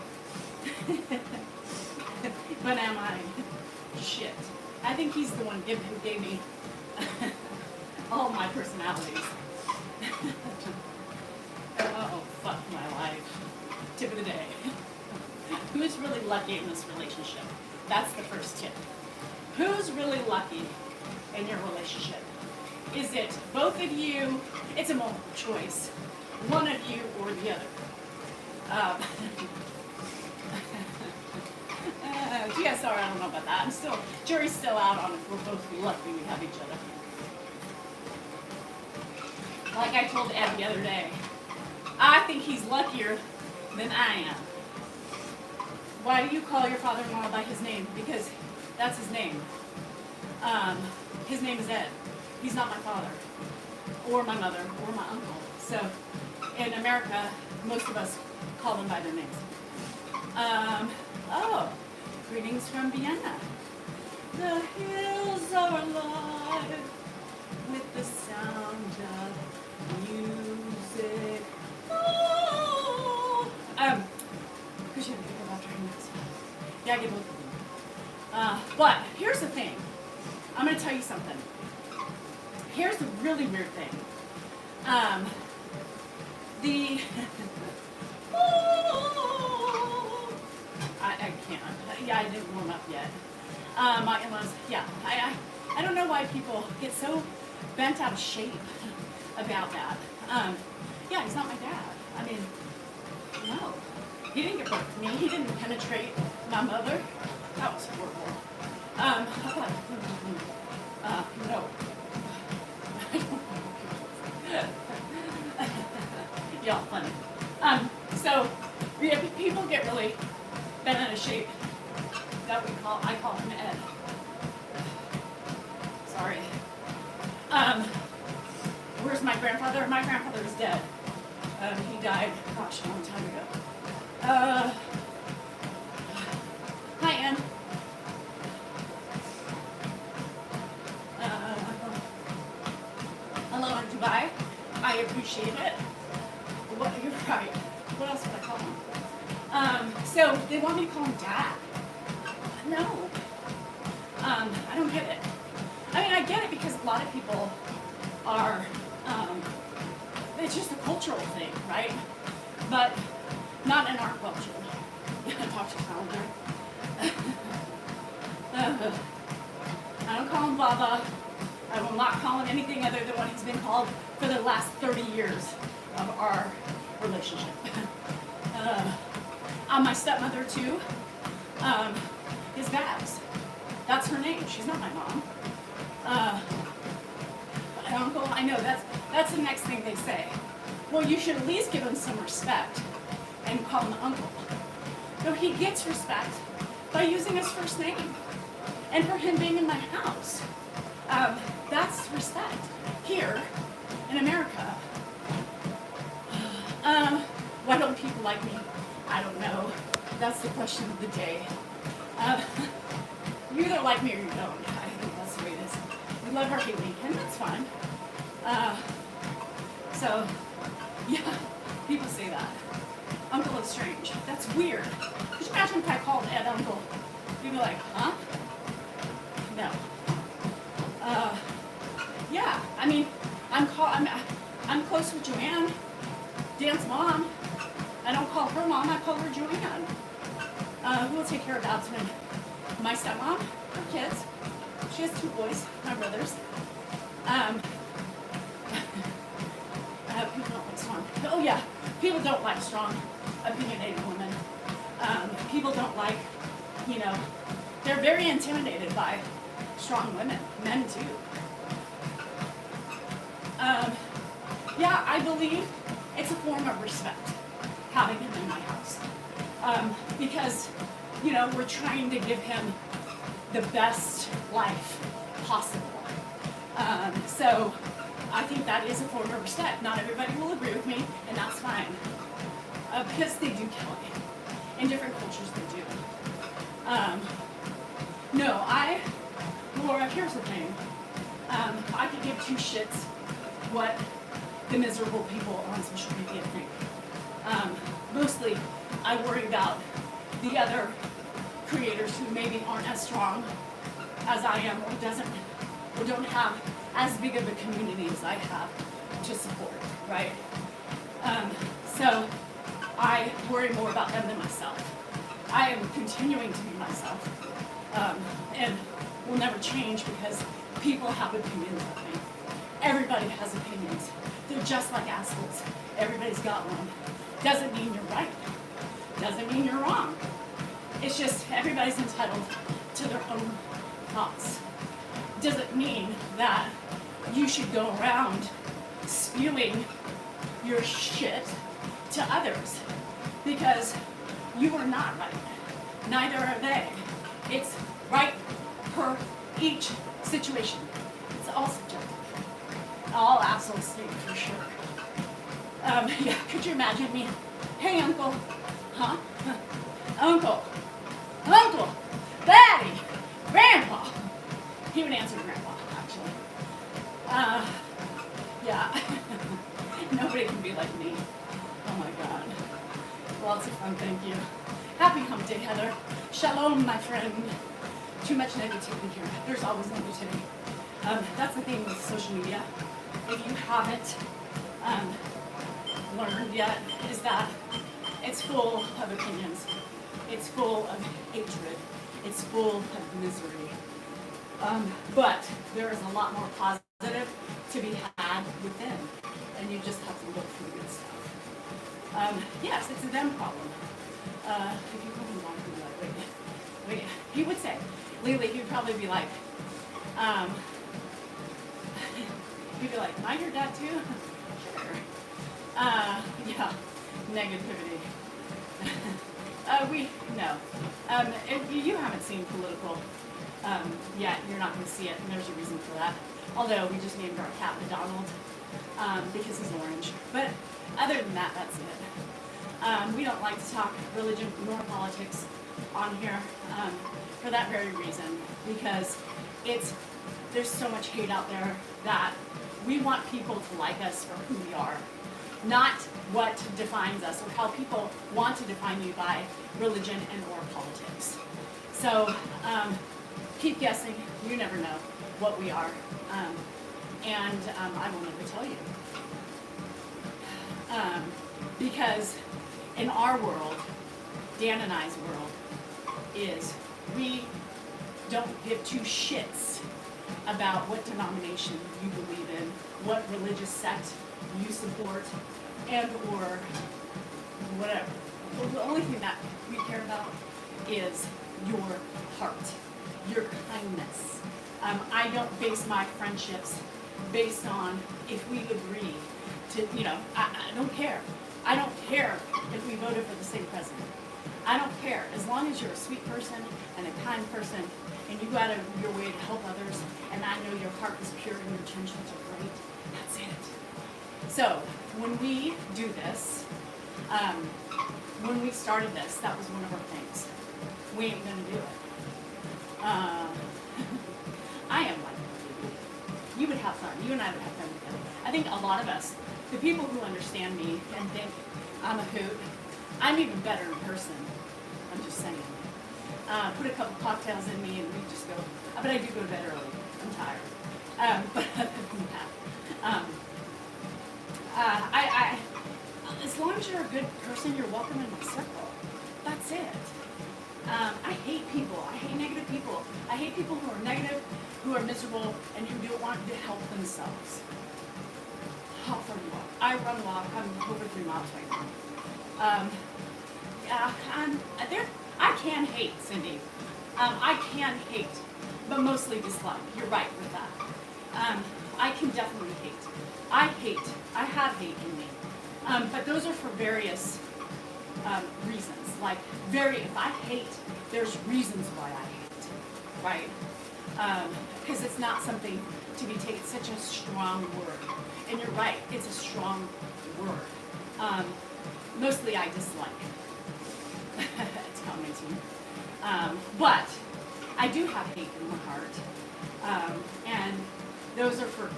But am I? Shit. I think he's the one who gave me all my personalities. Oh, fuck my life. Tip of the day. Who's really lucky in this relationship? That's the first tip. Who's really lucky in your relationship? Is it both of you? It's a multiple choice. One of you or the other. GSR, I don't know about that. Jury's still out on if we're both lucky we have each other. Like I told Ed the other day, I think he's luckier than I am. Why do you call your father-in-law by his name? Because that's his name. His name is Ed. He's not my father, or my mother, or my uncle. So, in America, most of us call them by their names. Greetings from Vienna. The hills are alive with the sound of music. Appreciate it about your hands. Yeah, I get both of them. But here's the thing. I'm going to tell you something. Here's the really weird thing. I can't. Yeah, I didn't warm up yet. My in-laws, yeah. I don't know why people get so bent out of shape about that. Yeah, he's not my dad. I mean, no. He didn't give birth to me. He didn't penetrate my mother. That was horrible. No. Y'all funny. So people get really bent out of shape. I call him Ed. Sorry. Where's my grandfather? My grandfather is dead. He died, gosh, a long time ago. Hi, Ann. Hello in Dubai. I appreciate it. You're right. What else would I call him? So they want me to call him Dad. No. I don't get it. I mean, I get it because a lot of people are, it's just a cultural thing, right? But not in our culture. Talk to Salinger. I don't call him Baba. I will not call him anything other than what he's been called for the last 30 years of our relationship. My stepmother too is Babs. That's her name. She's not my mom. My uncle, I know that's the next thing they say. Well, you should at least give him some respect and call him uncle. No, he gets respect by using his first name. And for him being in my house, that's respect. Here, in America, why don't people like me? I don't know. That's the question of the day. Um, you either like me or you don't. I think that's the way it is. You love or hate me, and that's fine. So, yeah, people say that. Uncle is strange. That's weird. Could you imagine if I called Ed Uncle? You'd be like, huh? No. Yeah, I mean, I'm close with Joanne, Dan's mom. I don't call her mom, I call her Joanne. Who will take care of Aspen? My stepmom, her kids. She has 2 boys, my brothers. People don't like strong. Oh yeah, people don't like strong, opinionated women. People don't like, they're very intimidated by strong women, men too. Yeah, I believe it's a form of respect having him in my house. Because, we're trying to give him the best life possible. So I think that is a form of respect. Not everybody will agree with me, and that's fine. Because they do kill it. In different cultures, they do. Laura, here's the thing. I could give 2 shits what the miserable people on social media think. Mostly, I worry about the other creators who maybe aren't as strong as I am, or don't have as big of a community as I have to support, right? So I worry more about them than myself. I am continuing to be myself, and will never change because people have opinions of me. Everybody has opinions. They're just like assholes. Everybody's got one. Doesn't mean you're right. Doesn't mean you're wrong. It's just everybody's entitled to their own thoughts. Doesn't mean that you should go around spewing your shit to others because you are not right. Neither are they. It's right per each situation. It's all subjective. All assholes think for sure. Yeah, could you imagine me? Hey, Uncle. Huh? Uncle. Daddy. Grandpa. He would answer Grandpa, actually. Yeah. Nobody can be like me. Oh my God. Lots of fun, thank you. Happy hump day, Heather. Shalom, my friend. Too much negativity here. There's always negativity. That's the thing with social media. If you haven't learned yet, is that it's full of opinions. It's full of hatred. It's full of misery. But there is a lot more positive to be had within, and you just have to look for the good stuff. Yes, it's a them problem. If you come along, you'd be like, wait. He would say, Lily, he'd probably be like, he'd be like, am I your dad too? Sure. Yeah, negativity. If you haven't seen political yet, you're not going to see it, and there's a reason for that. Although we just named our cat Donald because he's orange. But other than that, that's it. We don't like to talk religion nor politics on here for that very reason, because there's so much hate out there that we want people to like us for who we are, not what defines us or how people want to define you by religion and or politics. So keep guessing. You never know what we are, and I will never tell you, because in our world, Dan and I's world, is we don't give 2 shits about what denomination you believe in, what religious sect you support, and or whatever. The only thing that we care about is your heart, your kindness. I don't base my friendships based on if we agree to, I don't care. I don't care if we voted for the same president. I don't care. As long as you're a sweet person and a kind person and you go out of your way to help others, and I know your heart is pure and your intentions are great, that's it. So when we do this, when we started this, that was one of our things. we ain't gonna do it. I am like you would have fun. You and I would have fun together. I think a lot of us, the people who understand me and think I'm a hoot, I'm even better in person. I'm just saying. Put a couple cocktails in me and we just go. But I do go to bed early. I'm tired. But other than that, as long as you're a good person, you're welcome in my circle. That's it. I hate people. I hate negative people. I hate people who are negative, who are miserable, and who don't want to help themselves. How far do you walk? I run walk. I'm over 3 miles right now. Yeah, I can hate, Cindy. I can hate, but mostly dislike. You're right with that. I can definitely hate. I have hate in me. But those are for various reasons. Like, if I hate, there's reasons why I hate, right? Because it's not something to be taken, such a strong word. And you're right, it's a strong word. Mostly I dislike. It's commenting. But I do have hate in my heart. And those are for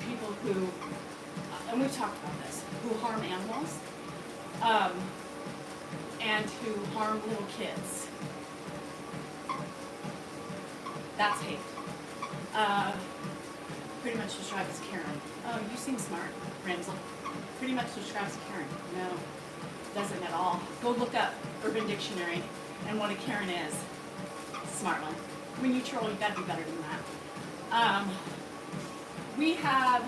people who, and we've talked about this, who harm animals, and who harm little kids. That's hate. Pretty much describes Karen. Oh, you seem smart, Ramsel. Pretty much describes Karen. No, doesn't at all. Go look up Urban Dictionary and what a Karen is. Smart one. When you troll, you gotta be better than that. We have,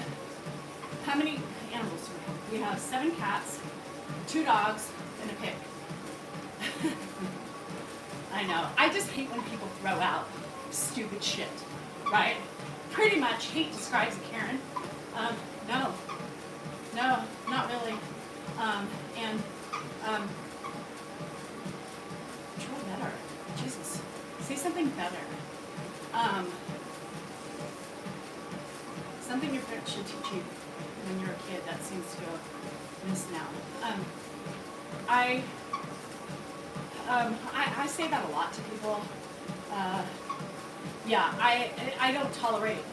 how many animals do we have? We have 7 cats, 2 dogs, and a pig. I know. I just hate when people throw out stupid shit, right? Pretty much hate describes a Karen. No, not really. Try better. Jesus. Say something better. Something your parents should teach you when you're a kid that seems to go miss now. I say that a lot to people. I don't tolerate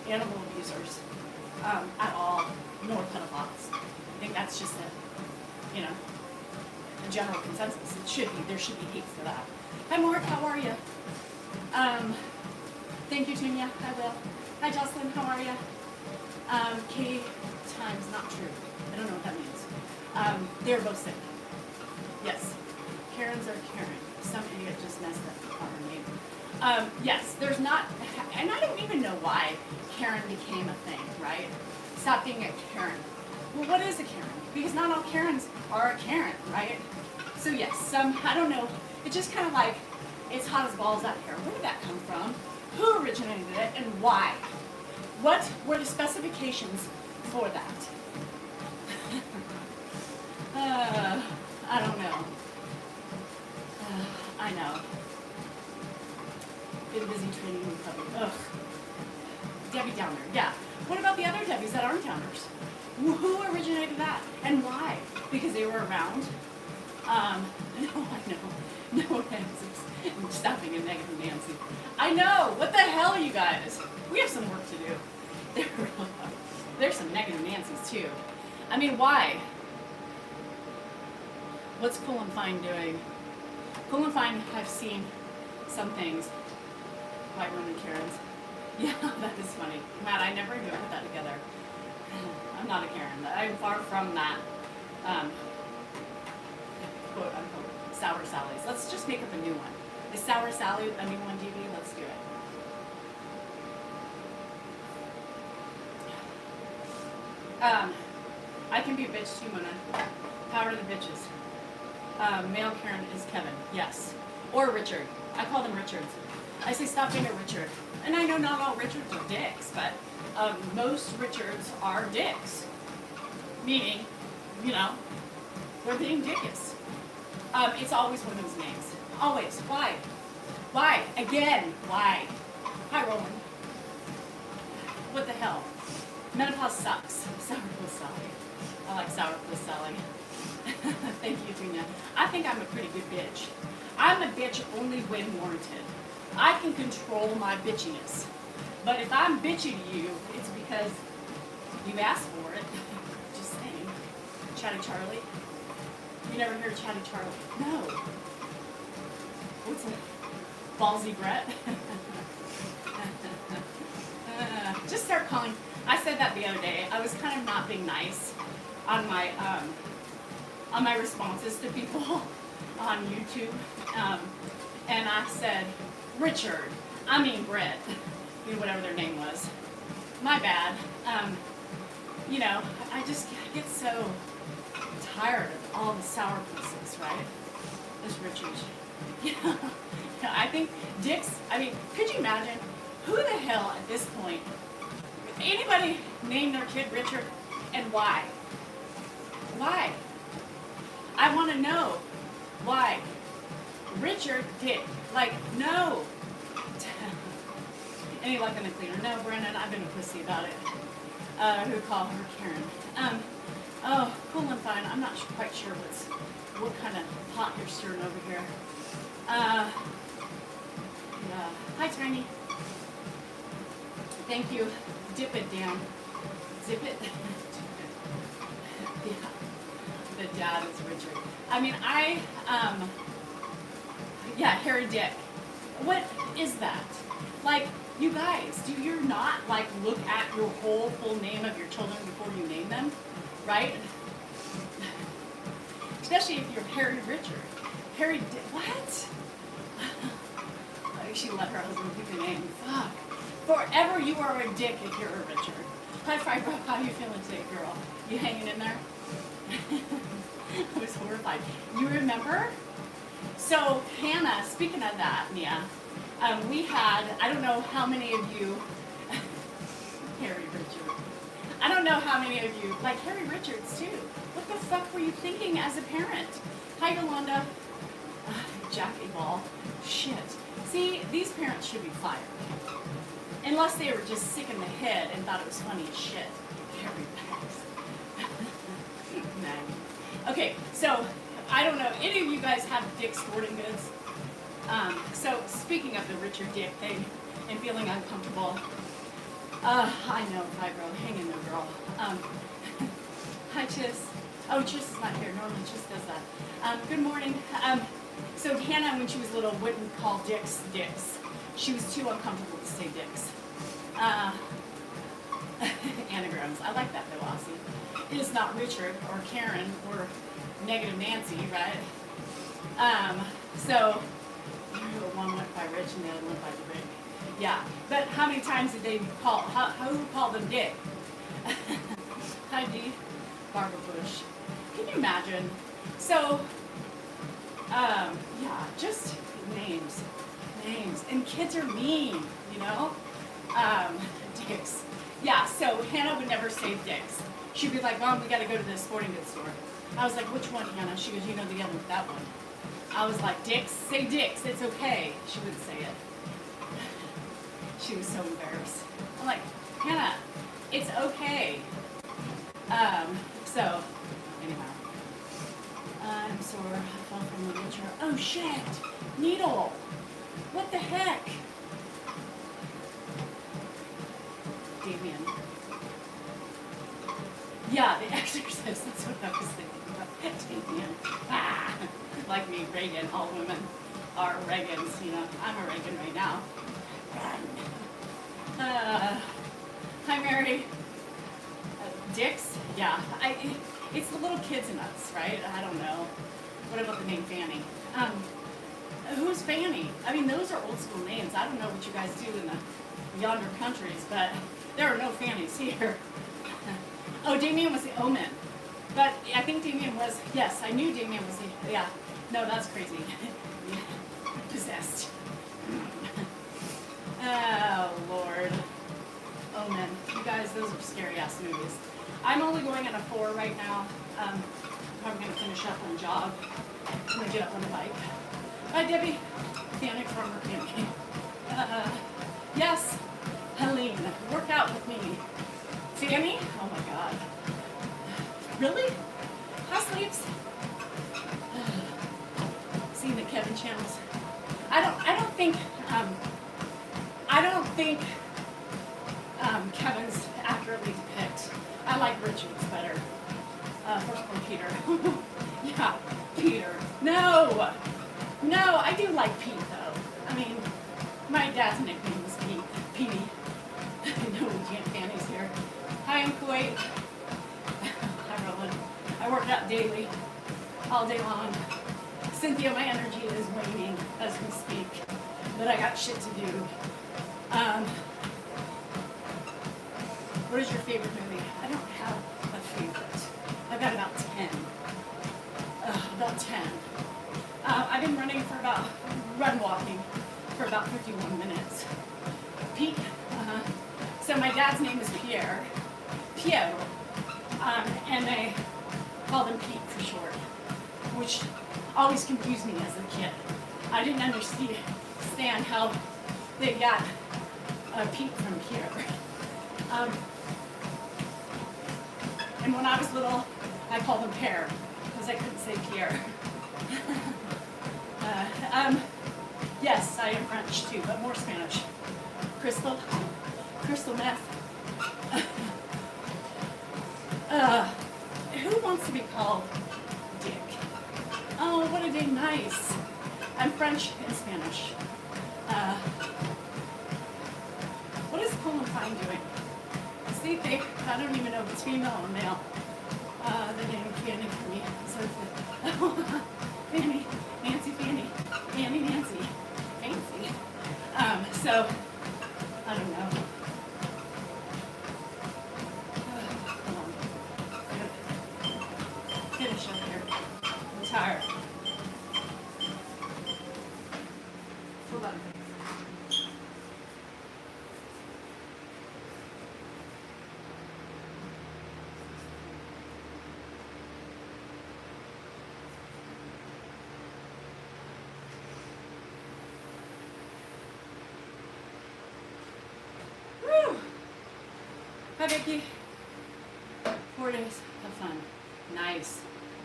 animal abusers at all, nor pedophiles. I think that's just a general consensus. There should be hate for that. Hi, Mark, how are you? Thank you, Tunya. I will. Hi, Jocelyn, how are you? Katie times, not true. I don't know what that means. They're both sick. Yes. Karens are Karen. Some idiot just messed up our name. Yes, there's not, and I don't even know why Karen became a thing, right? Stop being a Karen. Well, what is a Karen? Because not all Karens are a Karen, right? So yes, I don't know. It's just kind of like, it's hot as balls out here. Where did that come from? Who originated it and why? What were the specifications for that? I don't know. I know. Been busy training in public. Ugh. Debbie Downer. Yeah. What about the other Debbies that aren't Downers? Who originated that and why? Because they were around. No, I know. No, Nancy's. I'm stopping a negative Nancy. I know. What the hell, you guys? We have some work to do. There's some negative Nancys too. I mean, why? What's Cool and Fine doing? Cool and Fine, I've seen some things. White women Karens. Yeah, that is funny. Matt, I never even put that together. I'm not a Karen. I'm far from that. Quote unquote, Sour Sally's. Let's just make up a new one. Is Sour Sally a new one, DB? Let's do it. I can be a bitch too, Mona. Power to the bitches. Male Karen is Kevin, yes. Or Richard. I call them Richards. I say stop being a Richard. And I know not all Richards are dicks, but most Richards are dicks. Meaning, they're being dickish. It's always women's names. Always. Why? Why? Again, why? Hi, Roland. What the hell? Menopause sucks. Sourpuss Sally. I like Sourpuss Sally. Thank you, Tina. I think I'm a pretty good bitch. I'm a bitch only when warranted. I can control my bitchiness. But if I'm bitchy to you, it's because you asked for it. Just saying. Chatty Charlie. You never hear Chatty Charlie? No. What's a ballsy Brett? Just start calling. I said that the other day. I was kind of not being nice on my responses to people on YouTube, and I said Richard. I mean Brett. You know, whatever their name was. My bad. You know, I just get so tired of all the sour pussies, right? This Richard. Yeah. I think dicks. I mean, could you imagine? Who the hell at this point? Anybody name their kid Richard, and why? Why? I want to know why. Richard Dick. Like, no. Any luck in the cleaner? No, Brennan, I've been a pussy about it. Who called her Karen? Oh, cool and fine. I'm not quite sure what kind of pot you're stirring over here. Yeah. Hi, Tiny. Thank you. Dip it down. Zip it. Yeah. The dad is Richard. I mean, yeah, Harry Dick. What is that? Like, you guys, do you not, like, look at your whole full name of your children before you name them? Right? Especially if you're Harry Richard. Harry Dick. What? She let her husband pick a name. Fuck. Forever you are a dick if you're a Richard. High five, bro. How you feeling today, girl? You hanging in there? I was horrified. You remember? So, Hannah, speaking of that, Mia, we had, I don't know how many of you, Harry Richard, I don't know how many of you, like Harry Richards too. What the fuck were you thinking as a parent? Hi, Yolanda. Jackie Ball. Shit. See, these parents should be fired. Unless they were just sick in the head and thought it was funny as shit. Harry Bags. Okay, so I don't know. Any of you guys have Dick Sporting Goods? So speaking of the Richard Dick thing and feeling uncomfortable, I know, Fibro. Hang in there, girl. Hi, Chiss. Oh, Chiss is not here. Normally Chiss does that. Good morning. So Hannah, when she was little, wouldn't call dicks dicks. She was too uncomfortable to say dicks. Anagrams. I like that though, Aussie. It is not Richard or Karen or Negative Nancy, right? So one went by Rich and the other went by the Rick. Yeah, but how many times did they call? Who called them Dick? Hi, Dee. Barbara Bush. Can you imagine? So, yeah, just names. And kids are mean, you know? Dicks. Yeah, so Hannah would never say dicks. She'd be like, Mom, we gotta go to the sporting goods store. I was like, which one, Hannah? She goes, you know the other, that one. I was like, dicks? Say dicks, it's okay. She wouldn't say it. She was so embarrassed. I'm like, Hannah, it's okay. So, anyhow. I'm sore. I fell from the wheelchair. Oh, shit. Needle. What the heck? Damien. Yeah, the exorcist. That's what I was thinking about. Damien. Ah. Like me, Reagan. All women are Reagans. You know, I'm a Reagan right now. Hi, Mary. Dicks? Yeah. It's the little kids in us, right? I don't know. What about the name Fanny? Who's Fanny? I mean, those are old school names. I don't know what you guys do in the yonder countries, but there are no Fannies here. Oh, Damien was the Omen. But I think Damien was, yes, I knew Damien was the, yeah. No, that's crazy. Possessed. Oh, Lord. Omen. You guys, those are scary-ass movies. I'm only going at a 4 right now. I'm probably going to finish up on jog. I'm going to get up on the bike. Hi, Debbie. Panic from her panicking. Yes, Helene, work out with me. Fanny? Oh, my God. Really? Hi, Sleeps. Seen the Kevin channels. I don't think Kevin's accurately depict. I like Richard's better. Firstborn Peter. Yeah, Peter. No, I do like Pete though. I mean, my dad's nickname was Pete. Petey. No, we can't Fanny's here. Hi, I'm Kuwait. Hi, Roland. I work out daily, all day long. Cynthia, my energy is waning as we speak, but I got shit to do. What is your favorite movie? I don't have a favorite. I've got about 10. About 10. I've been run walking for about 51 minutes. Pete, so my dad's name is Pierre, and they called him Pete for short, which always confused me as a kid. I didn't understand how they got Pete from Pierre. And when I was little, I called him Pear, because I couldn't say Pierre. Yes, I am French too, but more Spanish. Crystal meth. Who wants to be called Dick? Oh, what a day, nice. I'm French and Spanish. What is Colin Fine doing? See, I don't even know if it's female or male. The name Fanny for me. So, Fanny, Nancy, Fanny, Fanny, Nancy, fancy. So, I don't know. Hold on. Finish up here. I'm tired. Hold on. Hi, Vicky. 4 days. Have fun. Nice.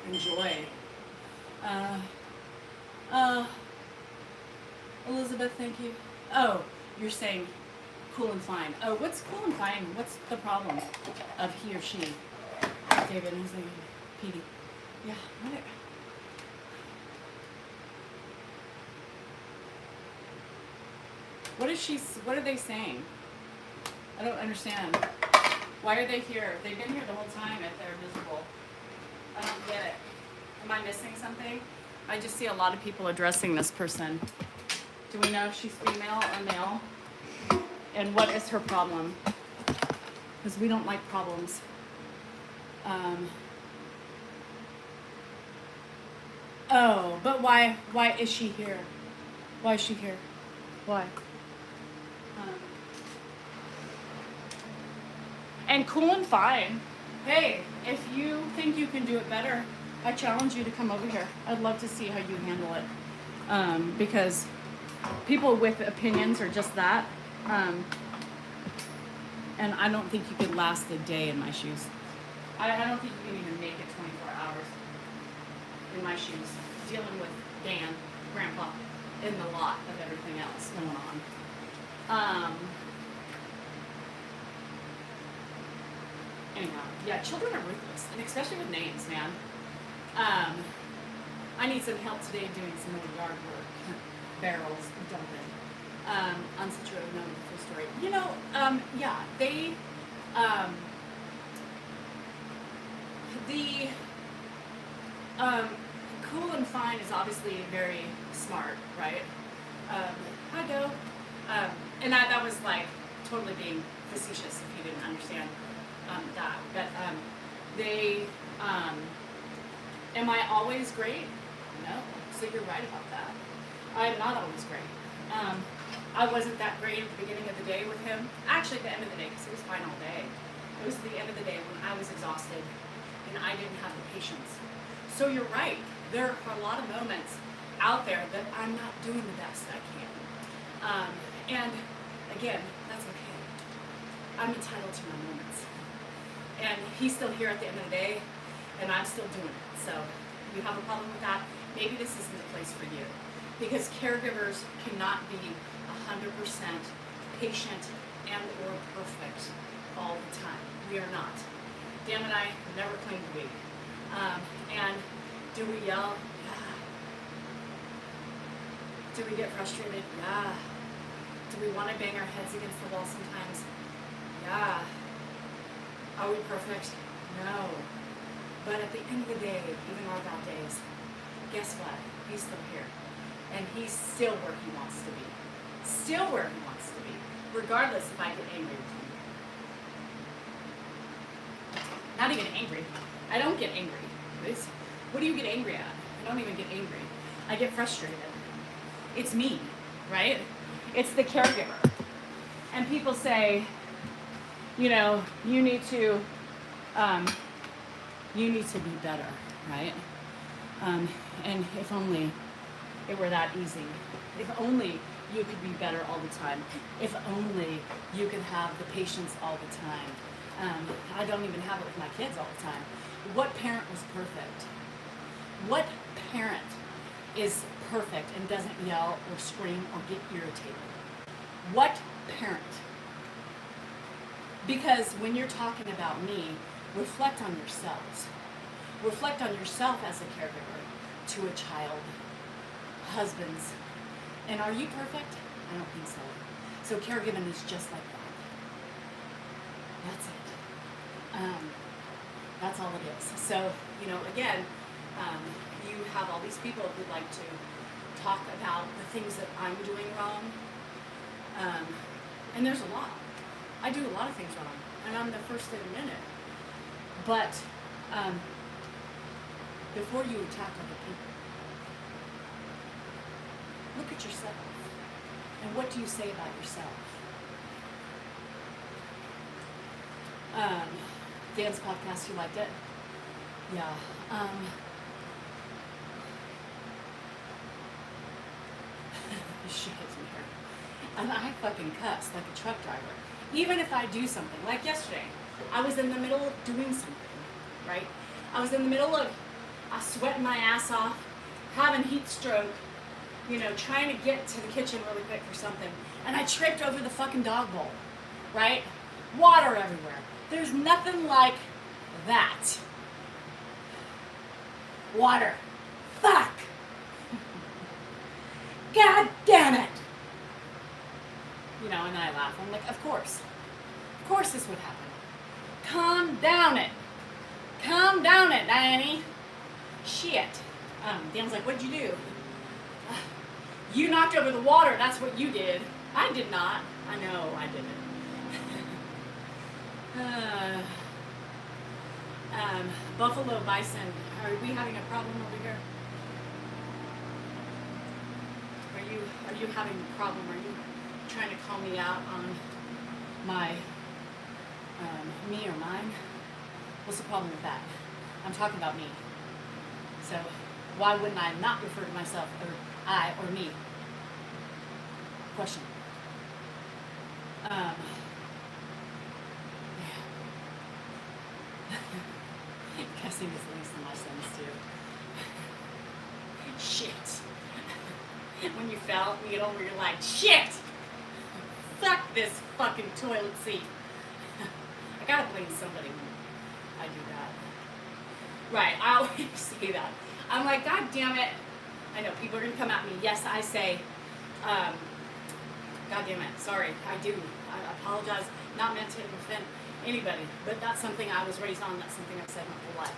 Enjoy. Elizabeth, thank you. Oh, you're saying cool and fine. Oh, what's cool and fine? What's the problem of he or she? David and his name, Petey. Yeah, what are they saying? I don't understand. Why are they here? They've been here the whole time if they're visible. I don't get it. Am I missing something? I just see a lot of people addressing this person. Do we know if she's female or male? And what is her problem? Because we don't like problems. Oh, but why is she here? Why is she here? Why? And cool and fine. Hey, if you think you can do it better, I challenge you to come over here. I'd love to see how you handle it. Because people with opinions are just that. And I don't think you could last a day in my shoes. I don't think you can even make it 24 hours in my shoes, dealing with Dan, Grandpa, in the lot of everything else going on. Anyhow, yeah, children are ruthless, and especially with names, man. I need some help today doing some more yard work, barrels, dumping, on such a wonderful story. You know, yeah, they, cool and fine is obviously very smart, right? Hi, Doe. And that was like totally being facetious if you didn't understand. That, but they, am I always great? No, so you're right about that. I'm not always great. I wasn't that great at the beginning of the day with him. Actually, at the end of the day, because it was fine all day. It was the end of the day when I was exhausted and I didn't have the patience. So you're right. There are a lot of moments out there that I'm not doing the best I can. And again, that's okay. I'm entitled to my moments. And he's still here at the end of the day, and I'm still doing it. So if you have a problem with that, maybe this isn't the place for you. Because caregivers cannot be 100% patient and or perfect all the time. We are not. Dan and I never claim to be. And do we yell? Yeah. Do we get frustrated? Yeah. Do we want to bang our heads against the wall sometimes? Yeah. Are we perfect? No. But at the end of the day, even our bad days, guess what? He's still here. And he's still where he wants to be. Still where he wants to be. Regardless if I get angry with him. Not even angry. I don't get angry. What do you get angry at? I don't even get angry. I get frustrated. It's me, right? It's the caregiver. And people say, you know, you need to be better, right? And if only it were that easy. If only you could be better all the time. If only you could have the patience all the time. I don't even have it with my kids all the time. What parent was perfect? What parent is perfect and doesn't yell or scream or get irritated? What parent? Because when you're talking about me, reflect on yourselves. Reflect on yourself as a caregiver to a child, husbands. And are you perfect? I don't think so. So caregiving is just like that. That's it. That's all it is. So, you know, again, you have all these people who like to talk about the things that I'm doing wrong. And there's a lot. I do a lot of things wrong, and I'm the first to admit it. But before you attack other people, look at yourself. And what do you say about yourself? Dan's podcast, you liked it? Yeah. Shit hits me here. And I fucking cuss like a truck driver. Even if I do something, like yesterday, I was in the middle of doing something, right? I was in the middle of sweating my ass off, having heat stroke, you know, trying to get to the kitchen really quick for something. And I tripped over the fucking dog bowl, right? Water everywhere. There's nothing like that. Water. Fuck. God damn it. You know, and then I laugh. I'm like, of course this would happen. Calm down it. Calm down it, Diane. Shit. Dan's like, what'd you do? You knocked over the water. That's what you did. I did not. I know I didn't. Buffalo bison. Are we having a problem over here? Are you having a problem? Are you trying to call me out on my me or mine? What's the problem with that? I'm talking about me. So why wouldn't I not refer to myself or I or me? Question. Yeah. Guessing is links to my sons too. Shit. When you fell, you get over, you're like, shit! Fuck this fucking toilet seat. I gotta blame somebody when I do that. Right, I always say that. I'm like, God damn it. I know, people are gonna come at me. Yes, I say, God damn it, sorry, I do. I apologize, not meant to offend anybody, but that's something I was raised on, that's something I've said my whole life.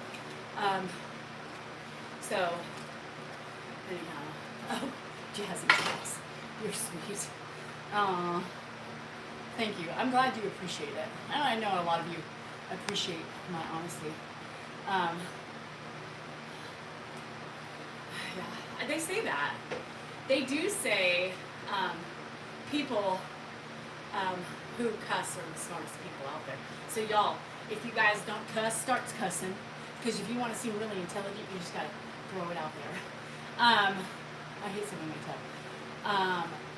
So, anyhow, oh, Jazzy Jazz, you're sweet. Thank you. I'm glad you appreciate it. And I know a lot of you appreciate my honesty. Yeah, they say that. They do say people who cuss are the smartest people out there. So y'all, if you guys don't cuss, start cussing. Because if you want to seem really intelligent, you just gotta throw it out there. I hate saying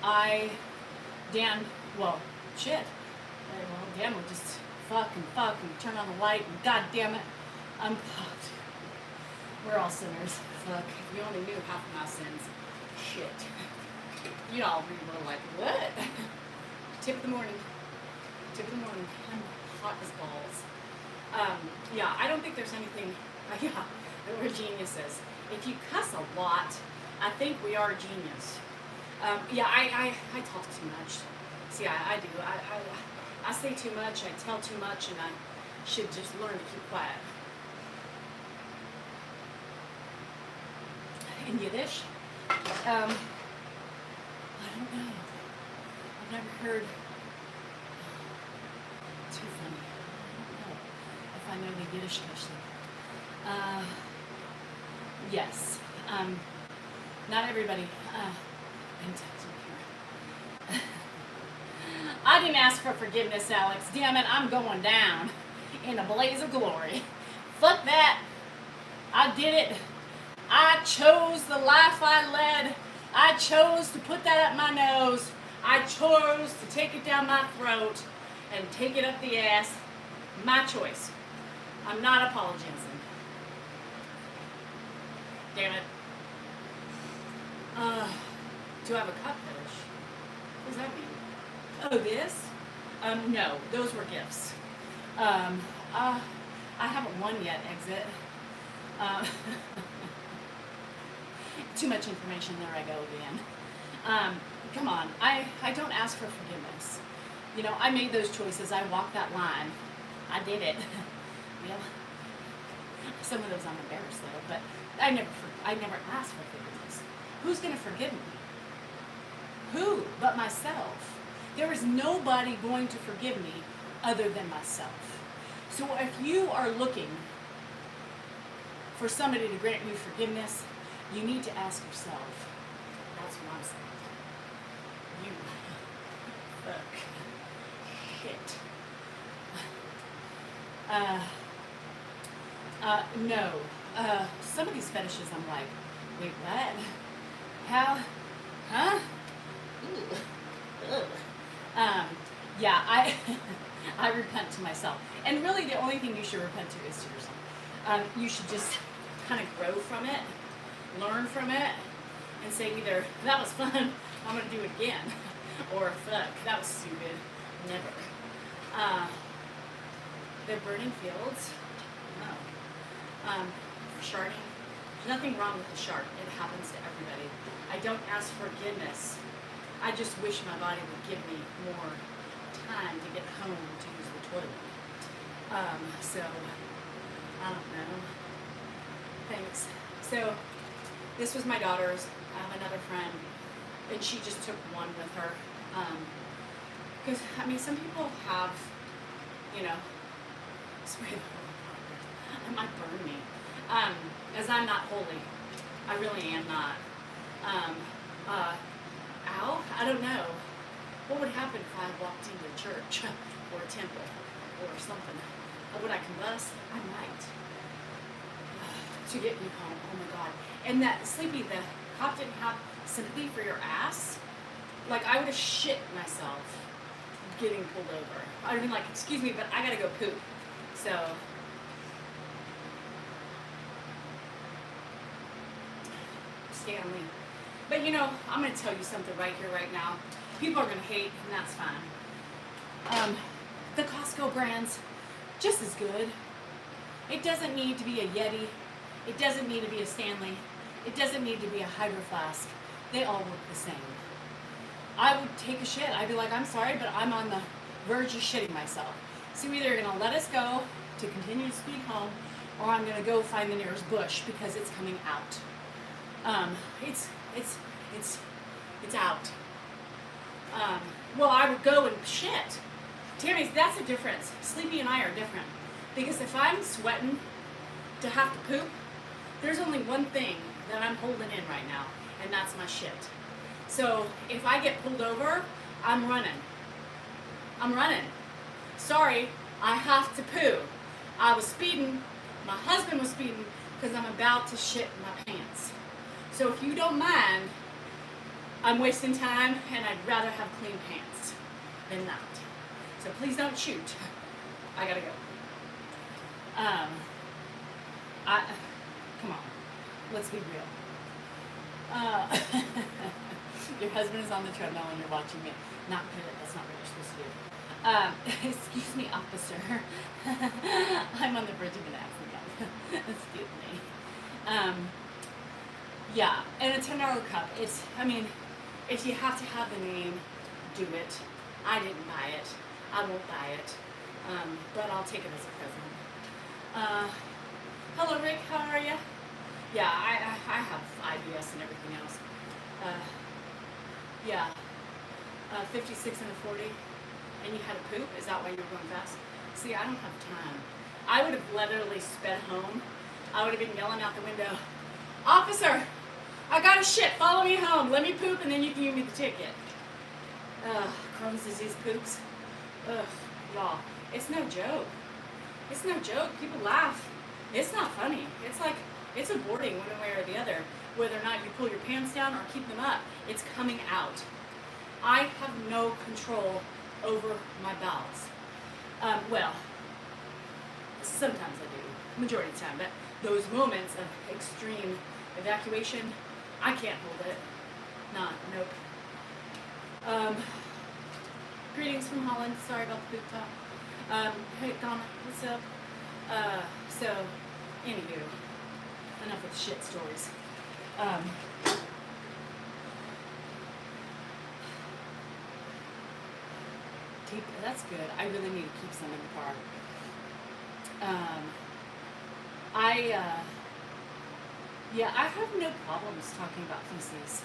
my Dan, well, shit. Well, Dan would just fuck and turn on the light and god damn it, I'm fucked. We're all sinners. Fuck, if you only knew half of my sins. Shit. You all were like, what? Tip of the morning. Tip of the morning. I'm hot as balls. Yeah, I don't think there's anything, yeah, we're geniuses. If you cuss a lot, I think we are genius. Yeah, I talk too much. See, I do. I say too much, I tell too much, and I should just learn to keep quiet. In Yiddish, I don't know. I've never heard. Too funny. I don't know if I know the Yiddish question. Yes. Not everybody. I didn't ask for forgiveness, Alex. Damn it, I'm going down in a blaze of glory. Fuck that. I did it. I chose the life I led. I chose to put that up my nose. I chose to take it down my throat and take it up the ass. My choice. I'm not apologizing. Damn it. Do I have a cup fetish? What does that mean? Oh, this? No, those were gifts. I haven't won yet, exit. Too much information, there I go again. Come on, I don't ask for forgiveness. You know, I made those choices, I walked that line. I did it. Well, some of those I'm embarrassed though, but I never asked for forgiveness. Who's gonna forgive me? Who but myself? There is nobody going to forgive me other than myself. So if you are looking for somebody to grant you forgiveness, you need to ask yourself. That's what I'm saying. You fuck shit. No. Some of these fetishes I'm like, wait, what? How? Huh? Ooh. Ugh. Yeah, I repent to myself. And really the only thing you should repent to is to yourself. You should just kind of grow from it, learn from it, and say either, that was fun, I'm going to do it again, or fuck, that was stupid, never. The burning fields, no. Sharding, there's nothing wrong with the shard. It happens to everybody. I don't ask forgiveness. I just wish my body would give me more time to get home to use the toilet. So, I don't know. Thanks. So, this was my daughter's. I have another friend, and she just took one with her. Because, I mean, some people have, you know, spray the it might burn me. As I'm not holy. I really am not. Ow? I don't know. What would happen if I walked into a church or a temple or something? Would I combust? I might. To get me home. Oh my God. And that Sleepy, the cop didn't have sympathy for your ass. Like, I would have shit myself getting pulled over. I'd have been like, excuse me, but I gotta go poop. So, Stanley. But you know, I'm going to tell you something right here, right now. People are going to hate, and that's fine. The Costco brand's just as good. It doesn't need to be a Yeti. It doesn't need to be a Stanley. It doesn't need to be a Hydro Flask. They all work the same. I would take a shit. I'd be like, I'm sorry, but I'm on the verge of shitting myself. So either you're going to let us go to continue to speed home, or I'm going to go find the nearest bush because it's coming out. It's out. Well, I would go and shit. Tammy, that's the difference. Sleepy and I are different. Because if I'm sweating to have to poop, there's only one thing that I'm holding in right now, and that's my shit. So if I get pulled over, I'm running. I'm running. Sorry, I have to poo. I was speeding. My husband was speeding because I'm about to shit my pants. So if you don't mind, I'm wasting time, and I'd rather have clean pants than not. So please don't shoot. I gotta go. Come on, let's be real. Uh, your husband is on the treadmill and you're watching me. Not good. That's not what you're supposed to do. Excuse me, officer. I'm on the bridge of an accident. Excuse me. Yeah, and a $10 cup. I mean, if you have to have the name, do it. I didn't buy it. I won't buy it. But I'll take it as a present. Hello, Rick. How are you? Yeah, I have IBS and everything else. Yeah. 56 and a 40. And you had a poop? Is that why you were going fast? See, I don't have time. I would have literally sped home. I would have been yelling out the window, "Officer, I got a shit. Follow me home. Let me poop and then you can give me the ticket." Crohn's disease poops. Ugh, y'all. It's no joke. It's no joke. People laugh. It's not funny. It's like, it's aborting one way or the other. Whether or not you pull your pants down or keep them up, it's coming out. I have no control over my bowels. Well, sometimes I do, majority of the time, but those moments of extreme evacuation, I can't hold it. Nope. Greetings from Holland. Sorry about the poop talk. Hey, Donna, what's up? So, anywho, enough with shit stories. That's good. I really need to keep some in the car. I have no problems talking about feces,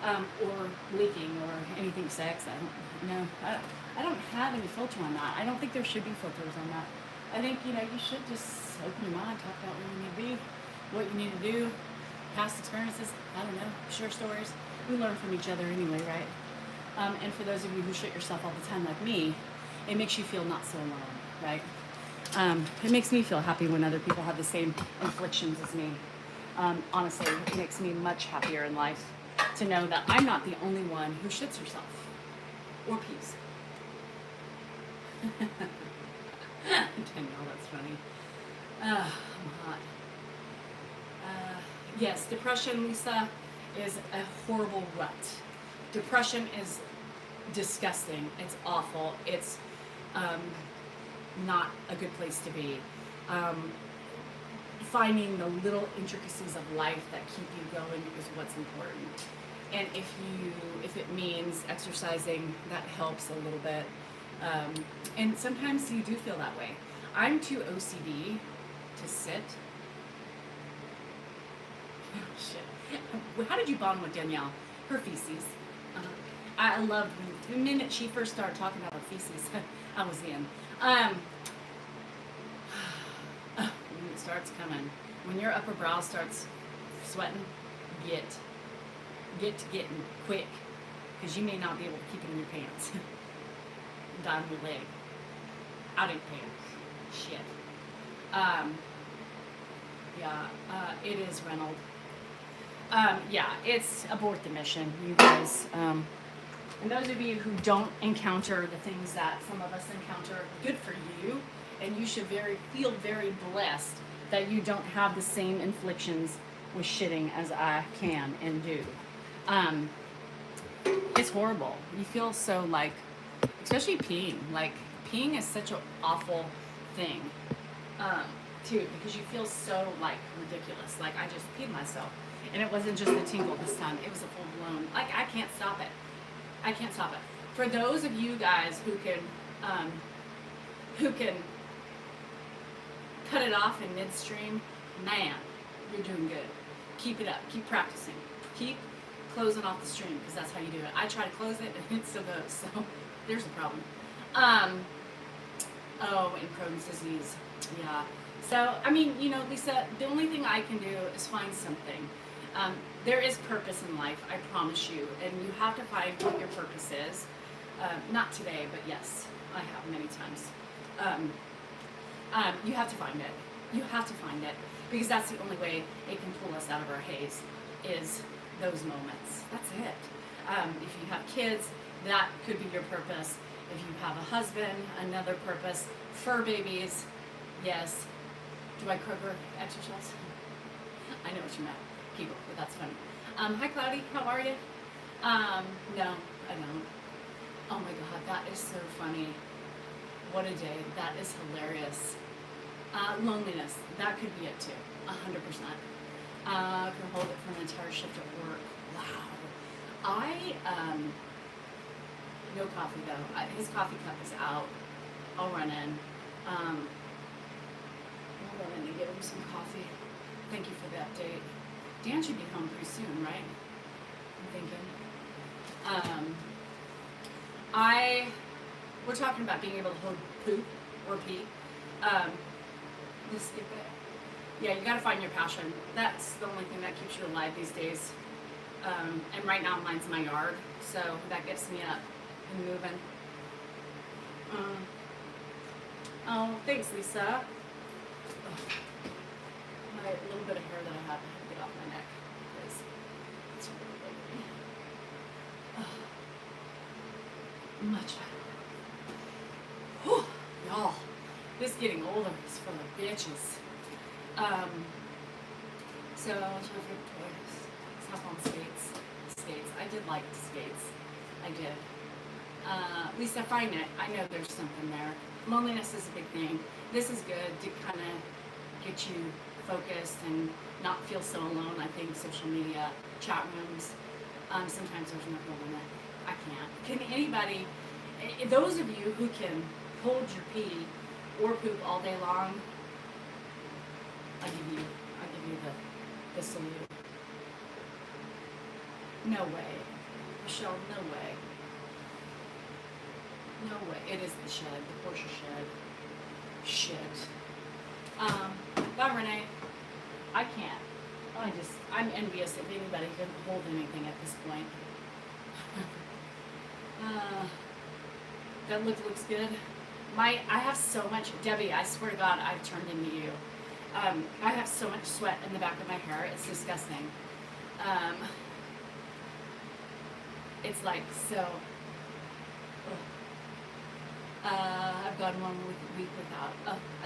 or leaking, or anything sex. I don't have any filter on that. I don't think there should be filters on that. I think, you should just open your mind, talk about where you need to be, what you need to do, past experiences, I don't know, share stories. We learn from each other anyway, right? And for those of you who shit yourself all the time like me, it makes you feel not so alone, right? It makes me feel happy when other people have the same afflictions as me. Honestly, it makes me much happier in life to know that I'm not the only one who shits herself or pees. Danielle, that's funny. I'm hot. Yes, depression, Lisa, is a horrible rut. Depression is disgusting. It's awful. It's not a good place to be. Finding the little intricacies of life that keep you going is what's important. And if it means exercising, that helps a little bit. And sometimes you do feel that way. I'm too OCD to sit. Oh, shit. How did you bond with Danielle? Her feces. I loved when, the minute she first started talking about her feces, I was in. When it starts coming, when your upper brow starts sweating, get to getting quick, because you may not be able to keep it in your pants. Down your leg. Out of your pants. Shit. It is Reynolds. It's abort the mission, you guys. And those of you who don't encounter the things that some of us encounter, good for you. And you should feel very blessed that you don't have the same inflictions with shitting as I can and do. It's horrible. You feel so especially peeing. Peeing is such an awful thing, too, because you feel so ridiculous. I just peed myself. And it wasn't just a tingle this time. It was a full blown, I can't stop it. I can't stop it. For those of you guys who can cut it off in midstream, man, you're doing good. Keep it up. Keep practicing. Keep closing off the stream, because that's how you do it. I try to close it and it still goes. So there's a problem. And Crohn's disease. Yeah. So, Lisa, the only thing I can do is find something. There is purpose in life, I promise you, and you have to find what your purpose is. Not today, but yes, I have many times. You have to find it. You have to find it, because that's the only way it can pull us out of our haze, is those moments. That's it. If you have kids, that could be your purpose. If you have a husband, another purpose. Fur babies, yes. Do I Kroger exercise? I know what you meant. Kegel, but that's funny. Hi Cloudy, how are you? No, I don't. Oh my god, that is so funny. What a day. That is hilarious. Loneliness. That could be it too. 100%. Can hold it for an entire shift at work. Wow. No coffee though. His coffee cup is out. I'll run in. I'll run in and get him some coffee. Thank you for the update. Dan should be home pretty soon, right? I'm thinking. We're talking about being able to hold poop or pee. Just skip it. Yeah, you gotta find your passion. That's the only thing that keeps you alive these days. And right now mine's my yard, so that gets me up and moving. Oh, thanks, Lisa. Ugh. My little bit of hair that I have to get off my neck because it's really wiggly. Much better. Whew, y'all, this getting older is for the bitches. So what's my favorite toys? Hop on skates. Skates. I did like skates. I did. At least I find it. I know there's something there. Loneliness is a big thing. This is good to kind of get you focused and not feel so alone. I think social media, chat rooms, sometimes there's no limit. I can't. Can anybody, those of you who can hold your pee or poop all day long, I give you the salute. No way. Michelle, no way. No way. It is the shed, the Porsche shed. Shit. Bye, Renee. I can't. I'm envious if anybody can hold anything at this point. That looks good. I have so much, Debbie, I swear to God, I've turned into you. I have so much sweat in the back of my hair, it's disgusting. It's like so. I've gone 1 week without.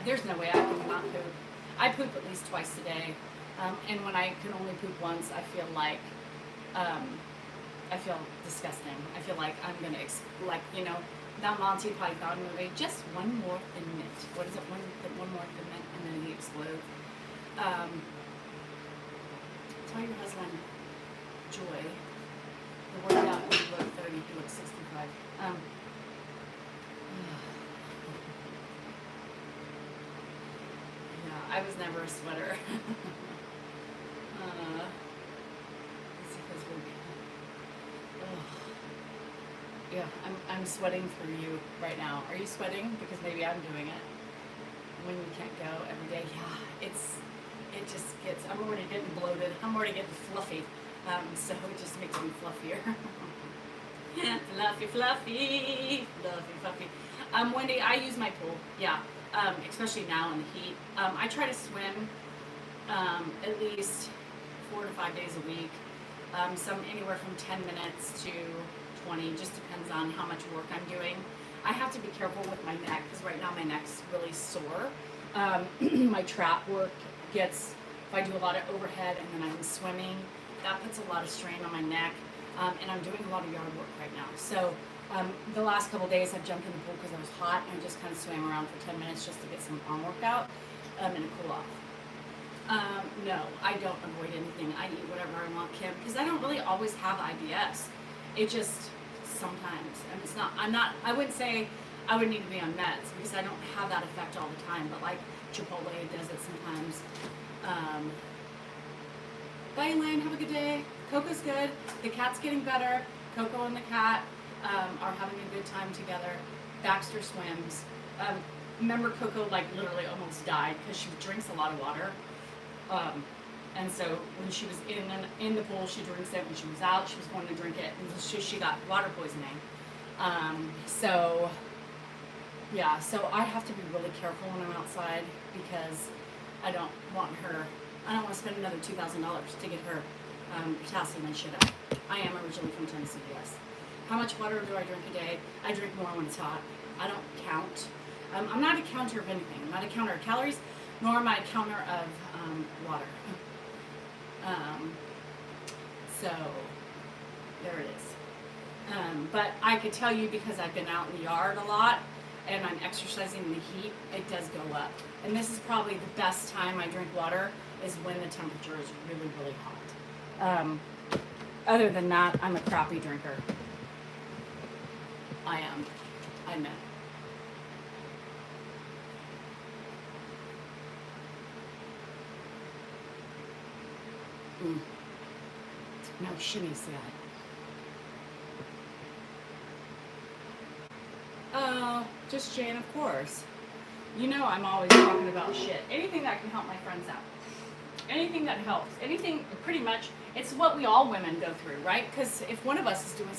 There's no way I can not poop. I poop at least twice a day, and when I can only poop once, I feel like I feel disgusting. I feel like I'm gonna that Monty Python movie. Just one more minute. What is it? One more minute, and then he explodes. Tell your husband, Joy. The word out, you look 30, you look 65. Yeah, I was never a sweater. It's because yeah, I'm sweating through you right now. Are you sweating? Because maybe I'm doing it. When you can't go every day, yeah, it just gets, I'm already getting bloated. I'm already getting fluffy. So it just makes me fluffier. Fluffy, fluffy, fluffy, fluffy. Wendy, I use my pool, yeah, especially now in the heat. I try to swim at least 4 to 5 days a week. Some anywhere from 10 minutes to 20, just depends on how much work I'm doing. I have to be careful with my neck because right now my neck's really sore. My trap work gets, if I do a lot of overhead and then I'm swimming, that puts a lot of strain on my neck. And I'm doing a lot of yard work right now. So the last couple days I've jumped in the pool because I was hot and I just kind of swam around for 10 minutes just to get some arm work out and to cool off. No, I don't avoid anything. I eat whatever I want, Kim, because I don't really always have IBS. It just sometimes, and it's not, I wouldn't say I would need to be on meds because I don't have that effect all the time, but like Chipotle does it sometimes. Bye, Elaine, have a good day. Coco's good. The cat's getting better. Coco and the cat are having a good time together. Baxter swims. Remember Coco like literally almost died because she drinks a lot of water. And so when she was in the pool, she drinks it. When she was out, she was going to drink it. And she got water poisoning. So yeah, so I have to be really careful when I'm outside because I don't want to spend another $2,000 to get her potassium and shit up. I am originally from Tennessee, yes. How much water do I drink a day? I drink more when it's hot. I don't count. I'm not a counter of anything. I'm not a counter of calories, nor am I a counter of water. So there it is. But I could tell you, because I've been out in the yard a lot and I'm exercising in the heat, it does go up. And this is probably the best time I drink water, is when the temperature is really, really hot. Other than that, I'm a crappy drinker. I am. I admit. No, shimmy said. Oh, just Jane, of course. You know I'm always talking about shit. Anything that can help my friends out. Anything that helps. Anything, pretty much, it's what we all women go through, right? Because if one of us is doing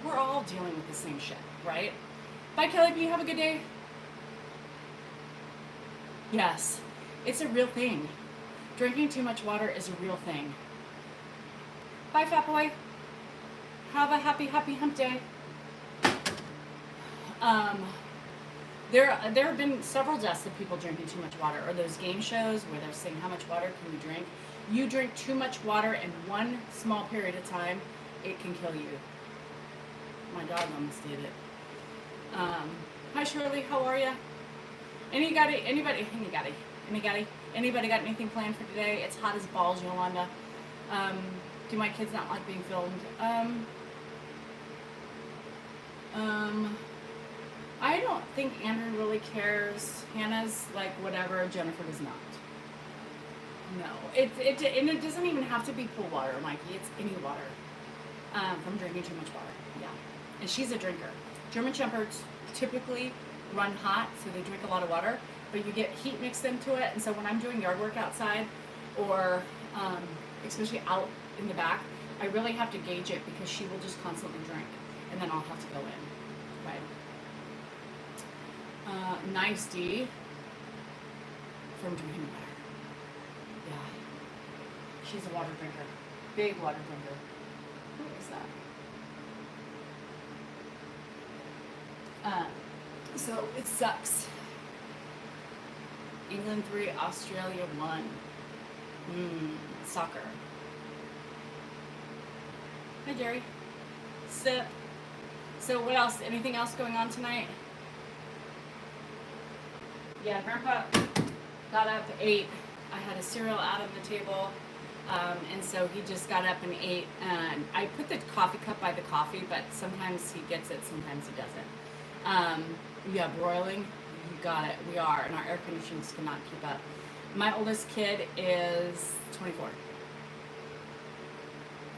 we're all dealing with the same shit, right? Bye, Kelly B. Have a good day. Yes, it's a real thing. Drinking too much water is a real thing. Bye, fat boy. Have a happy, happy hump day. There have been several deaths of people drinking too much water, or those game shows where they're saying how much water can you drink. You drink too much water in one small period of time, it can kill you. My dog almost did it. Hi Shirley, how are ya? Anybody got anything planned for today? It's hot as balls, Yolanda. Do my kids not like being filmed? I don't think Andrew really cares. Hannah's like whatever. Jennifer does not. No, and it doesn't even have to be pool water, Mikey. It's any water. From drinking too much water. Yeah, and she's a drinker. German Shepherds typically run hot, so they drink a lot of water. But you get heat mixed into it, and so when I'm doing yard work outside, or especially out in the back, I really have to gauge it, because she will just constantly drink, and then I'll have to go in. Right. Nice D from drinking water. Yeah. She's a water drinker. Big water drinker. Who is that? So it sucks. England 3, Australia 1. Soccer. Hi Jerry. Sip. So what else? Anything else going on tonight? Yeah, Grandpa got up, ate. I had a cereal out on the table, and so he just got up and ate. And I put the coffee cup by the coffee, but sometimes he gets it, sometimes he doesn't. Yeah, broiling. You got it. We are, and our air conditioners cannot keep up. My oldest kid is 24.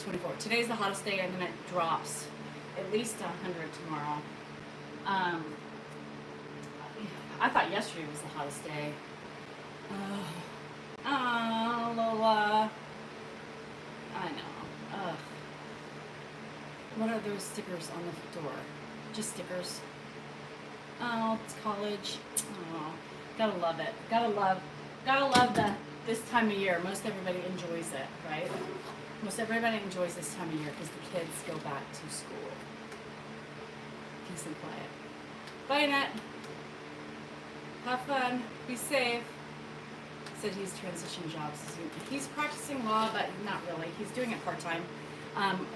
24. Today's the hottest day, and then it drops at least 100 tomorrow. I thought yesterday was the hottest day. Lola. I know. What are those stickers on the door? Just stickers. Oh, it's college. Oh, gotta love it. Gotta love this time of year. Most everybody enjoys it, right? Most everybody enjoys this time of year because the kids go back to school. Peace and quiet. Bye, Annette. Have fun. Be safe. Said he's transitioning jobs. He's practicing law, but not really. He's doing it part-time.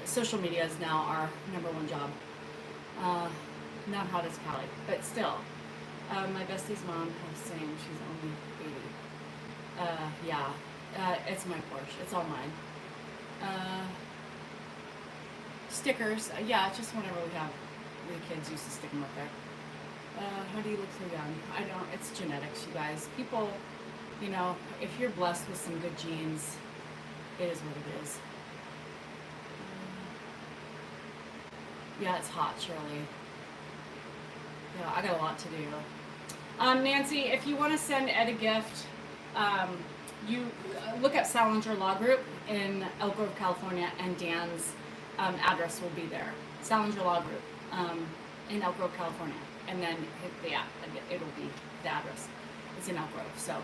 Social media is now our #1 job. Not hot as Cali, but still. My bestie's mom has saying she's only 80. Yeah. It's my Porsche. It's all mine. Stickers. Yeah, just whenever we have the kids used to stick them up there. How do you look so young? I don't. It's genetics, you guys. People, you know, if you're blessed with some good genes, it is what it is. Yeah, it's hot, Shirley. Yeah, I got a lot to do. Nancy, if you want to send Ed a gift, you look up Salinger Law Group in Elk Grove, California, and Dan's address will be there. Salinger Law Group in Elk Grove, California. And then, yeah, it'll be the address. It's in Elk Grove. So,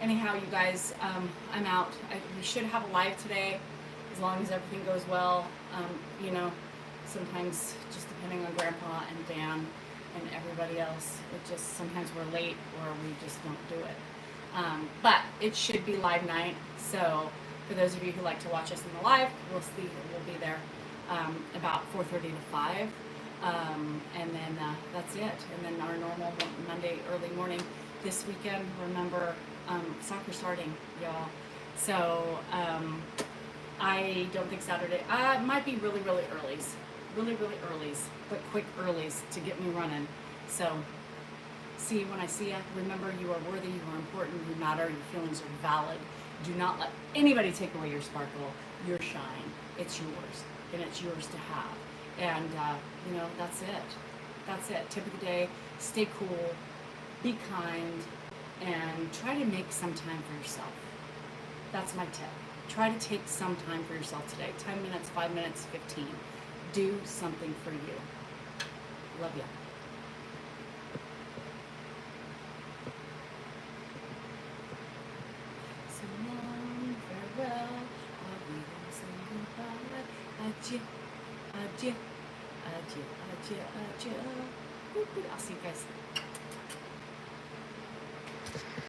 anyhow, you guys, I'm out. We should have a live today, as long as everything goes well. You know, sometimes just depending on Grandpa and Dan and everybody else, it just sometimes we're late or we just don't do it. But it should be live night. So For those of you who like to watch us in the live, we'll be there about 4:30 to 5. And then that's it. And then our normal Monday early morning. This weekend, remember, soccer starting, y'all. So I don't think Saturday. It might be really earlies, really earlies, but quick earlies to get me running. So see you when I see you. Remember, you are worthy, you are important, you matter, your feelings are valid. Do not let anybody take away your sparkle, your shine. It's yours, and it's yours to have. And that's it. That's it. Tip of the day: stay cool, be kind, and try to make some time for yourself. That's my tip. Try to take some time for yourself today. 10 minutes, 5 minutes, 15. Do something for you. Love you. So long, farewell. I'll be there saying goodbye. Adieu, adieu, adieu, adieu, adieu. I'll see you guys.